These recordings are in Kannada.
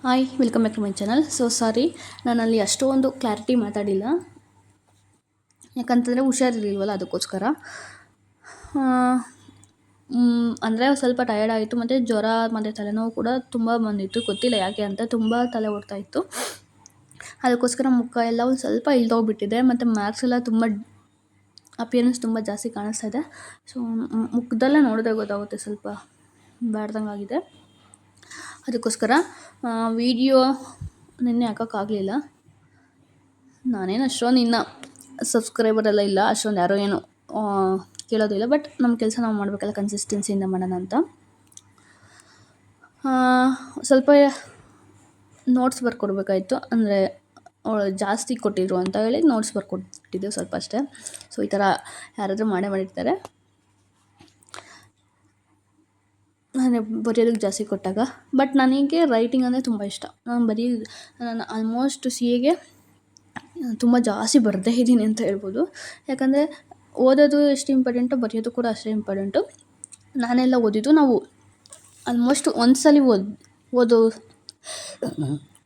Hi, welcome back to my channel. Sorry, ನಾನಲ್ಲಿ ಅಷ್ಟೊಂದು ಕ್ಲಾರಿಟಿ ಮಾತಾಡಿಲ್ಲ, ಯಾಕಂತಂದರೆ ಹುಷಾರಿರಲಿಲ್ವಲ್ಲ, ಅದಕ್ಕೋಸ್ಕರ. ಅಂದರೆ ಸ್ವಲ್ಪ ಟಯರ್ಡ್ ಆಯಿತು, ಮತ್ತು ಜ್ವರ ಮತ್ತು ತಲೆನೋವು ಕೂಡ ತುಂಬ ಬಂದಿತ್ತು. ಗೊತ್ತಿಲ್ಲ ಯಾಕೆ ಅಂತ, ತುಂಬ ತಲೆ ಓಡ್ತಾಯಿತ್ತು. ಅದಕ್ಕೋಸ್ಕರ ಮುಖ ಎಲ್ಲ ಒಂದು ಸ್ವಲ್ಪ ಇಳ್ದೋಗ್ಬಿಟ್ಟಿದೆ, ಮತ್ತು ಮಾರ್ಕ್ಸ್ ಎಲ್ಲ ತುಂಬ ಅಪಿಯರೆನ್ಸ್ ತುಂಬ ಜಾಸ್ತಿ ಕಾಣಿಸ್ತಾ ಇದೆ. ಸೊ ಮುಖದಲ್ಲೇ ನೋಡಿದ್ರೆ ಗೊತ್ತಾಗುತ್ತೆ, ಸ್ವಲ್ಪ ಬ್ಯಾಡ್ದಂಗೆ ಆಗಿದೆ. ಅದಕ್ಕೋಸ್ಕರ ವಿಡಿಯೋ ನಿನ್ನೆ ಹಾಕೋಕ್ಕಾಗಲಿಲ್ಲ. ನಾನೇನು ಅಷ್ಟೊಂದು ಇನ್ನು ಸಬ್ಸ್ಕ್ರೈಬರೆಲ್ಲ ಇಲ್ಲ, ಅಷ್ಟೊಂದು ಯಾರೋ ಏನು ಕೇಳೋದಿಲ್ಲ. ಬಟ್ ನಮ್ಮ ಕೆಲಸ ನಾವು ಮಾಡಬೇಕಲ್ಲ, ಕನ್ಸಿಸ್ಟೆನ್ಸಿಯಿಂದ ಮಾಡೋಣ ಅಂತ. ಸ್ವಲ್ಪ ನೋಟ್ಸ್ ಬರ್ಕೊಡ್ಬೇಕಾಯಿತು, ಅಂದರೆ ಜಾಸ್ತಿ ಕೊಟ್ಟಿದ್ರು ಅಂತ ಹೇಳಿ ನೋಟ್ಸ್ ಬರ್ಕೊಟ್ಟಿದ್ದೆವು ಸ್ವಲ್ಪ ಅಷ್ಟೇ. ಸೊ ಈ ಥರ ಯಾರಾದರೂ ಮಾಡಿರ್ತಾರೆ, ಅಂದರೆ ಬರೆಯೋದಕ್ಕೆ ಜಾಸ್ತಿ ಕೊಟ್ಟಾಗ. ಬಟ್ ನನಗೆ ರೈಟಿಂಗ್ ಅಂದರೆ ತುಂಬ ಇಷ್ಟ. ನಾನು ಆಲ್ಮೋಸ್ಟ್ CAಗೆ ತುಂಬ ಜಾಸ್ತಿ ಬರೆದೇ ಇದ್ದೀನಿ ಅಂತ ಹೇಳ್ಬೋದು. ಯಾಕಂದರೆ ಓದೋದು ಎಷ್ಟು ಇಂಪಾರ್ಟೆಂಟು, ಬರೆಯೋದು ಕೂಡ ಅಷ್ಟೇ ಇಂಪಾರ್ಟೆಂಟು. ನಾನೆಲ್ಲ ಓದಿದ್ದು, ನಾವು ಆಲ್ಮೋಸ್ಟ್ ಒಂದು ಸಲ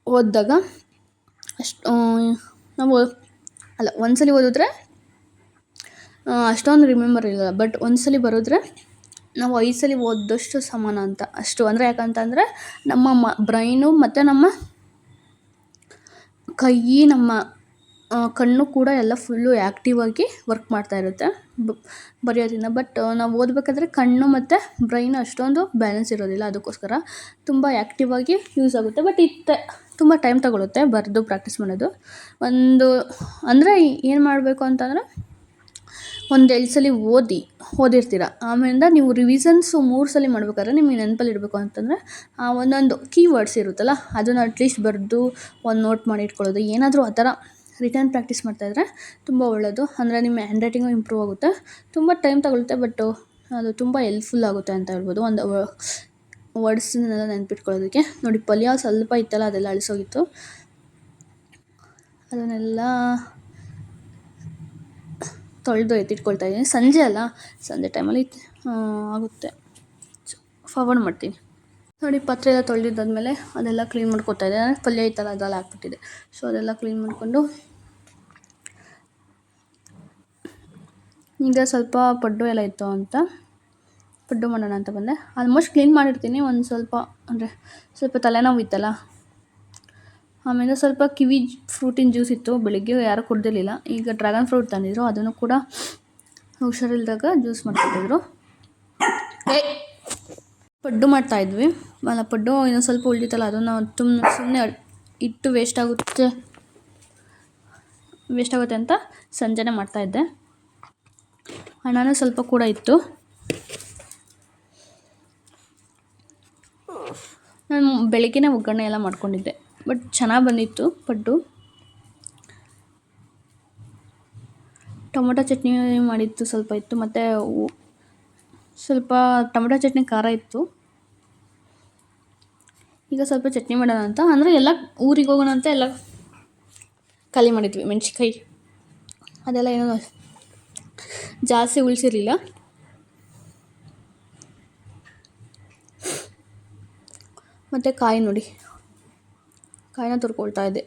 ಓದಿದಾಗ ನಾವು ಒಂದು ಸಲ ಓದಿದ್ರೆ ಅಷ್ಟೊಂದು ರಿಮೆಂಬರ್ ಇಲ್ಲ. ಬಟ್ ಒಂದು ಸಲ ಬರೆದ್ರೆ ನಾವು 5 ಸಲ ಓದೋಷ್ಟು ಸಮಾನ ಅಂತ ಅಷ್ಟು. ಅಂದರೆ ಯಾಕಂತಂದರೆ ನಮ್ಮ ಬ್ರೈನು ಮತ್ತು ನಮ್ಮ ಕೈ, ನಮ್ಮ ಕಣ್ಣು ಕೂಡ ಎಲ್ಲ ಫುಲ್ಲು ಆ್ಯಕ್ಟಿವ್ ಆಗಿ ವರ್ಕ್ ಮಾಡ್ತಾ ಇರುತ್ತೆ ಬರೆಯೋದ್ರಿಂದ. ಬಟ್ ನಾವು ಓದಬೇಕಾದ್ರೆ ಕಣ್ಣು ಮತ್ತು ಬ್ರೈನ್ ಅಷ್ಟೊಂದು ಬ್ಯಾಲೆನ್ಸ್ ಇರೋದಿಲ್ಲ, ಅದಕ್ಕೋಸ್ಕರ ತುಂಬ ಆ್ಯಕ್ಟಿವ್ ಆಗಿ ಯೂಸ್ ಆಗುತ್ತೆ. ಬಟ್ ತುಂಬ ಟೈಮ್ ತಗೊಳುತ್ತೆ ಬರೆದು ಪ್ರಾಕ್ಟೀಸ್ ಮಾಡೋದು. ಅಂದರೆ ಏನು ಮಾಡಬೇಕು ಅಂತಂದರೆ, 1-2 ಸಲ ಓದಿರ್ತೀರ, ಆಮೇಲಿಂದ ನೀವು ರಿವಿಷನ್ಸು 3 ಸಲ ಮಾಡ್ಬೇಕಾದ್ರೆ ನಿಮಗೆ ನೆನಪಲ್ಲಿ ಇಡಬೇಕು ಅಂತಂದರೆ ಒಂದೊಂದು ಕೀವರ್ಡ್ಸ್ ಇರುತ್ತಲ್ಲ, ಅದನ್ನು ಅಟ್ಲೀಸ್ಟ್ ಬರೆದು ಒಂದು ನೋಟ್ ಮಾಡಿ ಇಟ್ಕೊಳ್ಳೋದು, ಏನಾದರೂ ಆ ಥರ ರಿಟರ್ನ್ ಪ್ರಾಕ್ಟೀಸ್ ಮಾಡ್ತಾಯಿದ್ರೆ ತುಂಬ ಒಳ್ಳೆಯದು. ಅಂದರೆ ನಿಮ್ಮ ಹ್ಯಾಂಡ್ ರೈಟಿಂಗು ಇಂಪ್ರೂವ್ ಆಗುತ್ತೆ. ತುಂಬ ಟೈಮ್ ತಗೊಳುತ್ತೆ, ಬಟ್ ಅದು ತುಂಬ ಹೆಲ್ಪ್ಫುಲ್ ಆಗುತ್ತೆ ಅಂತ ಹೇಳ್ಬೋದು. ಒಂದು ವರ್ಡ್ಸನ್ನೆಲ್ಲ ನೆನಪಿಟ್ಕೊಳ್ಳೋದಕ್ಕೆ. ನೋಡಿ, ಪಲ್ಯ ಸ್ವಲ್ಪ ಇತ್ತಲ್ಲ, ಅದೆಲ್ಲ ಅಳಿಸೋಗಿತ್ತು. ಅದನ್ನೆಲ್ಲ ತೊಳೆದು ಎತ್ತಿಟ್ಕೊಳ್ತಾ ಇದ್ದೀನಿ. ಸಂಜೆ ಅಲ್ಲ, ಸಂಜೆ ಟೈಮಲ್ಲಿ ಆಗುತ್ತೆ. ಫಾರ್ವರ್ಡ್ ಮಾಡ್ತೀನಿ. ನೋಡಿ, ಪಾತ್ರೆ ಎಲ್ಲ ತೊಳೆದಿದ್ದಾದ್ಮೇಲೆ ಅದೆಲ್ಲ ಕ್ಲೀನ್ ಮಾಡ್ಕೊತಾ ಇದೆ. ಪಲ್ಯ ಇತ್ತಲ್ಲ, ಅದೆಲ್ಲ ಹಾಕ್ಬಿಟ್ಟಿದೆ. ಸೊ ಅದೆಲ್ಲ ಕ್ಲೀನ್ ಮಾಡಿಕೊಂಡು ಈಗ ಸ್ವಲ್ಪ ಪಡ್ಡು ಎಲ್ಲ ಇತ್ತು ಅಂತ ಪಡ್ಡು ಮಾಡೋಣ ಅಂತ ಬಂದೆ. ಆಲ್ಮೋಸ್ಟ್ ಕ್ಲೀನ್ ಮಾಡಿರ್ತೀನಿ. ಒಂದು ಸ್ವಲ್ಪ ಅಂದರೆ ಸ್ವಲ್ಪ ತಲೆನೋವು ಇತ್ತಲ್ಲ, ಆಮೇಲೆ ಸ್ವಲ್ಪ ಕಿವಿ ಫ್ರೂಟಿನ ಜ್ಯೂಸ್ ಇತ್ತು, ಬೆಳಿಗ್ಗೆ ಯಾರೂ ಕುಡ್ದಿರಲಿಲ್ಲ. ಈಗ ಡ್ರ್ಯಾಗನ್ ಫ್ರೂಟ್ ತಂದಿದ್ರು, ಅದನ್ನು ಕೂಡ ಹುಷಾರಿಲ್ದಾಗ ಜ್ಯೂಸ್ ಮಾಡಿಕೊಟ್ಟಿದ್ರು. ಪಡ್ಡು ಮಾಡ್ತಾಯಿದ್ವಿ. ಪಡ್ಡು ಇನ್ನೊಂದು ಸ್ವಲ್ಪ ಉಳಿದಿತ್ತಲ್ಲ, ಅದನ್ನು ಸುಮ್ಮನೆ ಇಟ್ಟು ವೇಸ್ಟ್ ಆಗುತ್ತೆ ಅಂತ ಸಂಜೆನೇ ಮಾಡ್ತಾಯಿದ್ದೆ. ಅನ್ನನೂ ಸ್ವಲ್ಪ ಕೂಡ ಇತ್ತು. ನಾನು ಬೆಳಗ್ಗೆನೇ ಒಗ್ಗರಣೆ ಎಲ್ಲ ಮಾಡ್ಕೊಂಡಿದ್ದೆ, ಬಟ್ ಚೆನ್ನಾಗಿ ಬಂದಿತ್ತು ಪಡ್ಡು. ಟೊಮೊಟೊ ಚಟ್ನಿ ಮಾಡಿತ್ತು, ಸ್ವಲ್ಪ ಇತ್ತು, ಮತ್ತು ಸ್ವಲ್ಪ ಟೊಮೊಟೊ ಚಟ್ನಿ ಖಾರ ಇತ್ತು. ಈಗ ಸ್ವಲ್ಪ ಚಟ್ನಿ ಮಾಡೋಣ ಅಂತ, ಅಂದರೆ ಎಲ್ಲ ಊರಿಗೆ ಹೋಗೋಣ ಅಂತ ಎಲ್ಲ ಖಾಲಿ ಮಾಡಿದ್ವಿ. ಮೆಣಸಿನ್ಕಾಯಿ ಅದೆಲ್ಲ ಏನೋ ಜಾಸ್ತಿ ಉಳಿಸಿರಲಿಲ್ಲ. ಮತ್ತು ಕಾಯಿ ನೋಡಿ, ಕಾಯಿನ ತುರ್ಕೊಳ್ತಾ ಇದ್ದೆ.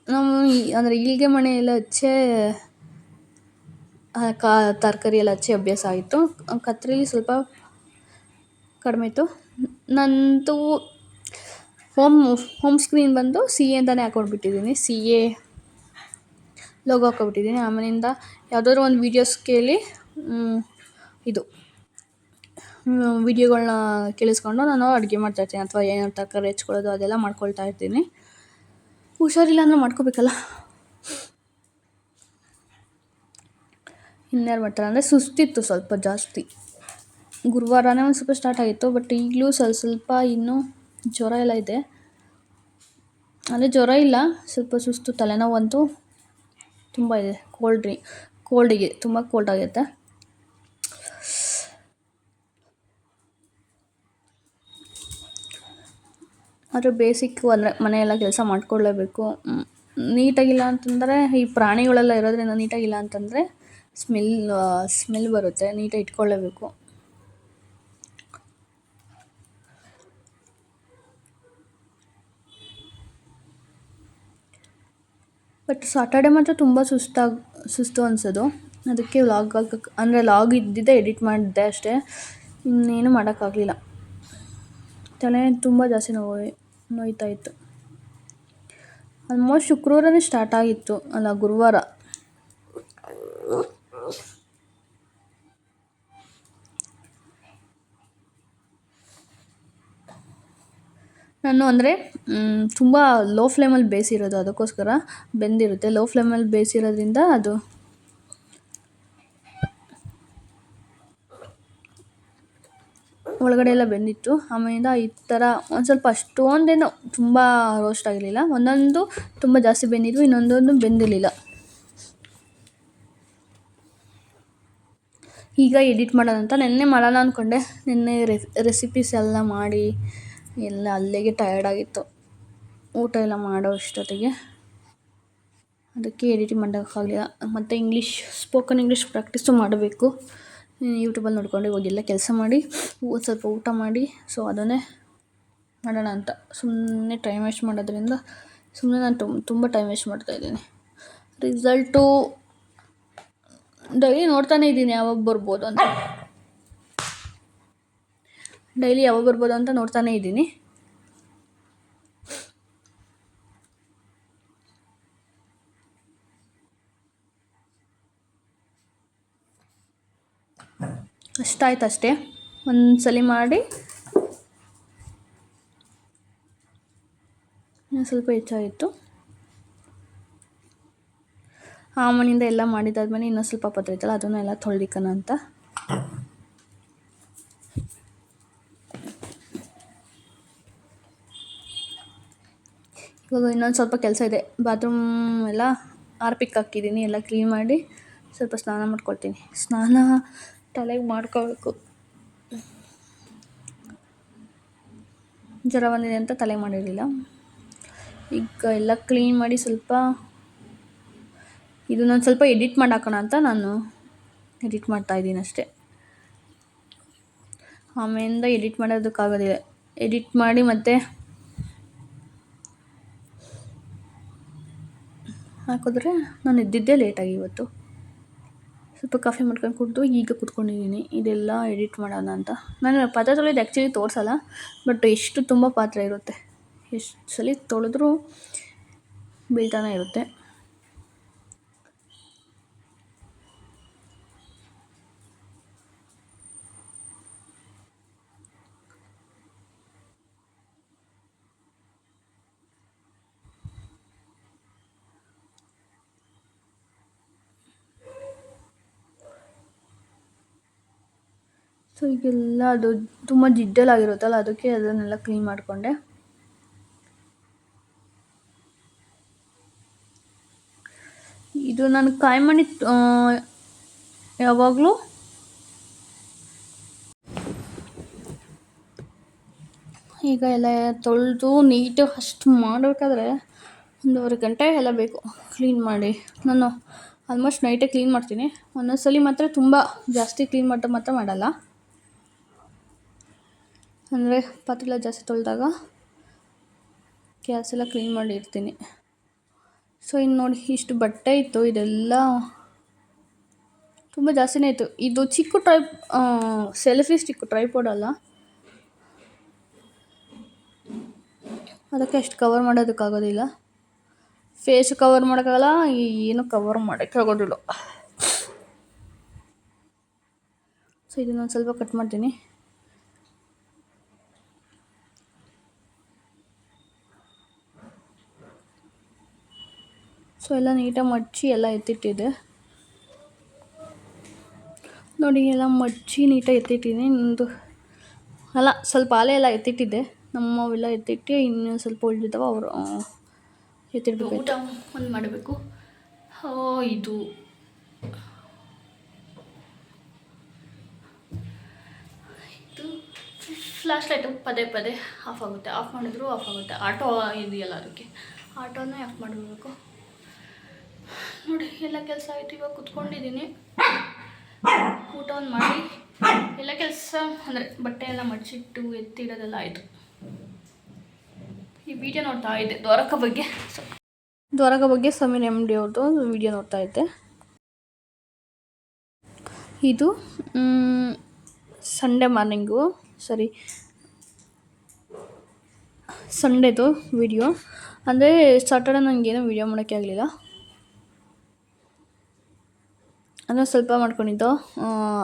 ನಾವು ಅಂದರೆ ಈಳ್ಗೆ ಮಣೆ ಎಲ್ಲ ಹಚ್ಚೇ ತರಕಾರಿ ಎಲ್ಲ ಹಚ್ಚಿ ಅಭ್ಯಾಸ ಆಯಿತು. ಕತ್ತರಿಲಿ ಸ್ವಲ್ಪ ಕಡಿಮೆ ಇತ್ತು. ನಂದು ಹೋಮ್ ಸ್ಕ್ರೀನ್ ಬಂದು CA ಅಂತಲೇ ಹಾಕ್ಕೊಂಡ್ಬಿಟ್ಟಿದ್ದೀನಿ. CA logo ಹಾಕ್ಕೊಬಿಟ್ಟಿದ್ದೀನಿ. ಆಮೇಲಿಂದ ಯಾವುದಾದ್ರು ಒಂದು ವೀಡಿಯೋಸ್ ಕೇಳಿ ಇದು ವೀಡಿಯೋಗಳನ್ನ ಕೇಳಿಸ್ಕೊಂಡು ನಾನು ಅಡುಗೆ ಮಾಡ್ತಾಯಿರ್ತೀನಿ, ಅಥವಾ ಏನೋ ತರಕಾರಿ ಹೆಚ್ಕೊಳ್ಳೋದು ಅದೆಲ್ಲ ಮಾಡ್ಕೊಳ್ತಾ ಇರ್ತೀನಿ. ಹುಷಾರಿಲ್ಲ ಅಂದರೆ ಮಾಡ್ಕೋಬೇಕಲ್ಲ. ಇನ್ಯಾರು ಮಾಡ್ತಾರೆ ಅಂದರೆ, ಸುಸ್ತಿತ್ತು ಸ್ವಲ್ಪ ಜಾಸ್ತಿ. ಗುರುವಾರನೇ ಒಂದು ಸ್ವಲ್ಪ ಸ್ಟಾರ್ಟ್ ಆಗಿತ್ತು, ಬಟ್ ಈಗಲೂ ಸ್ವಲ್ಪ ಇನ್ನೂ ಜ್ವರ ಎಲ್ಲ ಇದೆ. ಅಂದರೆ ಜ್ವರ ಇಲ್ಲ, ಸ್ವಲ್ಪ ಸುಸ್ತು, ತಲೆನೋವಂತೂ ತುಂಬ ಇದೆ. ಕೋಲ್ಡಿಗೆ ತುಂಬ ಕೋಲ್ಡ್ ಆಗುತ್ತೆ. ಆದರೆ ಬೇಸಿಕ್ಕು ಅಂದರೆ ಮನೆಯೆಲ್ಲ ಕೆಲಸ ಮಾಡ್ಕೊಳ್ಳೇಬೇಕು. ನೀಟಾಗಿಲ್ಲ ಅಂತಂದರೆ ಈ ಪ್ರಾಣಿಗಳೆಲ್ಲ ಇರೋದ್ರಿಂದ ನೀಟಾಗಿಲ್ಲ ಅಂತಂದರೆ ಸ್ಮೆಲ್ ಬರುತ್ತೆ. ನೀಟಾಗಿ ಇಟ್ಕೊಳ್ಳೇಬೇಕು. ಬಟ್ ಸಾಟರ್ಡೆ ಮಾತ್ರ ತುಂಬ ಸುಸ್ತು ಅನಿಸೋದು. ಅದಕ್ಕೆ ಲಾಗ್ ಇದ್ದಿದ್ದೆ ಎಡಿಟ್ ಮಾಡಿದ್ದೆ ಅಷ್ಟೇ. ಇನ್ನೇನು ಮಾಡೋಕ್ಕಾಗಲಿಲ್ಲ. ತಲೆ ತುಂಬ ಜಾಸ್ತಿ ನೋಯ್ತಾಯಿತ್ತು. ಆಲ್ಮೋಸ್ಟ್ ಶುಕ್ರವಾರನೇ ಸ್ಟಾರ್ಟ್ ಆಗಿತ್ತು, ಅಲ್ಲ ಗುರುವಾರ. ನಾನು ಅಂದರೆ ತುಂಬ ಲೋ ಫ್ಲೇಮಲ್ಲಿ ಬೇಯಿಸಿರೋದು, ಅದಕ್ಕೋಸ್ಕರ ಬೆಂದಿರುತ್ತೆ. ಲೋ ಫ್ಲೇಮಲ್ಲಿ ಬೇಯಿಸಿರೋದ್ರಿಂದ ಅದು ಒಳಗಡೆ ಎಲ್ಲ ಬೆಂದಿತ್ತು. ಆಮೇಲಿಂದ ಈ ಥರ ಒಂದು ಸ್ವಲ್ಪ ಅಷ್ಟೊಂದೇನು ತುಂಬ ರೋಸ್ಟ್ ಆಗಿರಲಿಲ್ಲ. ಒಂದೊಂದು ತುಂಬ ಜಾಸ್ತಿ ಬೆಂದಿದ್ವು, ಇನ್ನೊಂದೊಂದು ಬೆಂದಿರಲಿಲ್ಲ. ಈಗ ಎಡಿಟ್ ಮಾಡೋಣ ಅಂತ ನೆನ್ನೆ ಮಾಡೋಣ ಅಂದ್ಕೊಂಡೆ. ನೆನ್ನೆ ರೆಸಿಪೀಸ್ ಎಲ್ಲ ಮಾಡಿ ಎಲ್ಲ ಅಲ್ಲಿಗೆ ಟಯರ್ಡ್ ಆಗಿತ್ತು, ಊಟ ಎಲ್ಲ ಮಾಡೋ ಅಷ್ಟೊತ್ತಿಗೆ. ಅದಕ್ಕೆ ಎಡಿಟಿಂಗ್ ಮಾಡೋಕ್ಕಾಗಲಿಲ್ಲ. ಮತ್ತು ಸ್ಪೋಕನ್ ಇಂಗ್ಲೀಷ್ ಪ್ರಾಕ್ಟೀಸು ಮಾಡಬೇಕು. ಯೂಟ್ಯೂಬಲ್ಲಿ ನೋಡ್ಕೊಂಡು ಹೋಗೆಲ್ಲ ಕೆಲಸ ಮಾಡಿ ಸ್ವಲ್ಪ ಊಟ ಮಾಡಿ, ಸೊ ಅದನ್ನೇ ಮಾಡೋಣ ಅಂತ. ಸುಮ್ಮನೆ ಟೈಮ್ ವೇಸ್ಟ್ ಮಾಡೋದ್ರಿಂದ ಸುಮ್ಮನೆ ನಾನು ತುಂಬ ಟೈಮ್ ವೇಸ್ಟ್ ಮಾಡ್ತಾಯಿದ್ದೀನಿ. ರಿಸಲ್ಟು ಡೈಲಿ ನೋಡ್ತಾನೇ ಇದ್ದೀನಿ ಯಾವಾಗ ಬರ್ಬೋದು ಅಂತ ನೋಡ್ತಾನೇ ಇದ್ದೀನಿ. ಅಷ್ಟಾಯ್ತು ಅಷ್ಟೇ. ಒಂದು ಸಲ ಮಾಡಿ ಸ್ವಲ್ಪ ಹೆಚ್ಚಾಗಿತ್ತು. ಆ ಮನೆಯಿಂದ ಎಲ್ಲ ಮಾಡಿದ್ದಾದ್ಮೇಲೆ ಇನ್ನೂ ಸ್ವಲ್ಪ ಪಾತ್ರೆ ಇತ್ತಲ್ಲ, ಅದನ್ನು ಎಲ್ಲ ತೊಳೆದಿಕ್ಕಣ ಅಂತ. ಇವಾಗ ಇನ್ನೊಂದು ಸ್ವಲ್ಪ ಕೆಲಸ ಇದೆ. ಬಾತ್ರೂಮ್ ಎಲ್ಲ ಆರ್ಪಿಕ್ ಹಾಕಿದ್ದೀನಿ, ಎಲ್ಲ ಕ್ಲೀನ್ ಮಾಡಿ ಸ್ವಲ್ಪ ಸ್ನಾನ ಮಾಡ್ಕೊಳ್ತೀನಿ. ತಲೆಗೆ ಮಾಡ್ಕೋಬೇಕು. ಜ್ವರ ಬಂದಿದೆ ಅಂತ ತಲೆಗೆ ಮಾಡಿರಲಿಲ್ಲ. ಈಗ ಎಲ್ಲ ಕ್ಲೀನ್ ಮಾಡಿ ಇದನ್ನೊಂದು ಸ್ವಲ್ಪ ಎಡಿಟ್ ಮಾಡಿ ಹಾಕೋಣ ಅಂತ ನಾನು ಎಡಿಟ್ ಮಾಡ್ತಾಯಿದ್ದೀನಿ ಅಷ್ಟೇ. ಆಮೇಲಿಂದ ಎಡಿಟ್ ಮಾಡೋದಕ್ಕಾಗೋದಿಲ್ಲ. ಎಡಿಟ್ ಮಾಡಿ ಮತ್ತೆ ಹಾಕಿದ್ರೆ ನಾನು ಎದ್ದಿದ್ದೇ ಲೇಟಾಗಿ ಇವತ್ತು. ಸ್ವಲ್ಪ ಕಾಫಿ ಮಾಡ್ಕೊಂಡು ಕುಡಿದು ಈಗ ಕೂತ್ಕೊಂಡಿದ್ದೀನಿ. ಇದೆಲ್ಲ ಎಡಿಟ್ ಮಾಡೋಣ ಅಂತ. ನಾನು ಪಾತ್ರೆ ತೊಳೆಯೋದು ಆ್ಯಕ್ಚುಲಿ ತೋರಿಸಲ್ಲ, ಬಟ್ ಎಷ್ಟು ತುಂಬ ಪಾತ್ರೆ ಇರುತ್ತೆ, ಎಷ್ಟು ಸಲ ತೊಳೆದ್ರೂ ಬೀಳ್ತಾನೆ ಇರುತ್ತೆ. ಸೊ ಈಗೆಲ್ಲ ಅದು ತುಂಬ ಜಿಡ್ಡಲಾಗಿರುತ್ತಲ್ಲ, ಅದಕ್ಕೆ ಅದನ್ನೆಲ್ಲ ಕ್ಲೀನ್ ಮಾಡಿಕೊಂಡೆ. ಇದು ನಾನು ಕಾಯಿಮಣಿ ಯಾವಾಗಲೂ ಈಗ ಎಲ್ಲ ತೊಳೆದು ನೀಟಾಗಿ ಅಷ್ಟು ಮಾಡಬೇಕಾದ್ರೆ 1.5 ಗಂಟೆ ಎಲ್ಲ ಬೇಕು ಕ್ಲೀನ್ ಮಾಡಿ. ನಾನು ಆಲ್ಮೋಸ್ಟ್ ನೈಟೇ ಕ್ಲೀನ್ ಮಾಡ್ತೀನಿ. ಒಂದೊಂದು ಸಲ ಮಾತ್ರ ತುಂಬ ಜಾಸ್ತಿ ಕ್ಲೀನ್ ಮಾತ್ರ ಮಾಡಲ್ಲ. ಅಂದರೆ ಪಾತ್ರೆ ಎಲ್ಲ ಜಾಸ್ತಿ ತೊಳೆದಾಗ ಗ್ಯಾಸ್ ಎಲ್ಲ ಕ್ಲೀನ್ ಮಾಡಿ ಇಡ್ತೀನಿ. ಸೊ ಇನ್ನು ನೋಡಿ, ಇಷ್ಟು ಬಟ್ಟೆ ಇತ್ತು, ಇದೆಲ್ಲ ತುಂಬ ಜಾಸ್ತಿನೇ ಇತ್ತು. ಇದು ಚಿಕ್ಕ ಸೆಲ್ಫಿ ಸ್ಟಿಕ್ಕು, ಟ್ರೈಪಾಡ್ ಅಲ್ಲ, ಅದಕ್ಕೆ ಅಷ್ಟು ಕವರ್ ಮಾಡೋದಕ್ಕಾಗೋದಿಲ್ಲ. ಫೇಸ್ ಕವರ್ ಮಾಡೋಕ್ಕಾಗಲ್ಲ, ಏನು ಕವರ್ ಮಾಡೋಕ್ಕಾಗೋದಿಲ್ಲ. ಸೊ ಇದನ್ನೊಂದು ಸ್ವಲ್ಪ ಕಟ್ ಮಾಡ್ತೀನಿ. ಸೊ ಎಲ್ಲ ನೀಟಾಗಿ ಮಡಚಿ ಎಲ್ಲ ಎತ್ತಿಟ್ಟಿದೆ ನೋಡಿ. ಎಲ್ಲ ಮಡಚಿ ನೀಟಾಗಿ ಎತ್ತಿಟ್ಟಿದ್ದೀನಿ. ಸ್ವಲ್ಪ ಆಲೆ ಎಲ್ಲ ಎತ್ತಿಟ್ಟಿದ್ದೆ, ನಮ್ಮವೆಲ್ಲ ಎತ್ತಿಟ್ಟು ಇನ್ನೂ ಸ್ವಲ್ಪ ಉಳಿದಿದ್ದಾವೆ, ಅವರು ಎತ್ತಿಡ್ಬೇಕು. ಊಟ ಒಂದು ಮಾಡಬೇಕು. ಇದು ಫ್ಲಾಶ್ ಲೈಟು ಪದೇ ಪದೇ ಆಫ್ ಆಗುತ್ತೆ, ಆಫ್ ಮಾಡಿದ್ರು ಆಫ್ ಆಗುತ್ತೆ. ಆಟೋ ಇದೆಯಲ್ಲ ಅದಕ್ಕೆ ಆಟೋನೇ ಆಫ್ ಮಾಡಬೇಕು. ನೋಡಿ ಎಲ್ಲ ಕೆಲಸ ಆಯಿತು. ಇವಾಗ ಕುತ್ಕೊಂಡಿದ್ದೀನಿ, ಊಟವನ್ನು ಮಾಡಿ ಎಲ್ಲ ಕೆಲಸ ಅಂದರೆ ಬಟ್ಟೆ ಎಲ್ಲ ಮಡ್ಚಿಟ್ಟು ಎತ್ತಿಡೋದೆಲ್ಲ ಆಯಿತು. ಈ ವಿಡಿಯೋ ನೋಡ್ತಾ ಇದ್ದೆ ದ್ವಾರಕ ಬಗ್ಗೆ ಸಮೀರ್ MD ಅವ್ರದ್ದು ವಿಡಿಯೋ ನೋಡ್ತಾ ಇದ್ದೆ. ಇದು ಸಂಡೇ ಮಾರ್ನಿಂಗು, ಸಂಡೇದು ವಿಡಿಯೋ. ಅಂದರೆ ಸಾಟರ್ಡೆ ನನಗೇನೋ ವಿಡಿಯೋ ಮಾಡೋಕ್ಕೆ ಆಗಲಿಲ್ಲ, ಅಂದರೆ ಸ್ವಲ್ಪ ಮಾಡ್ಕೊಂಡಿದ್ದು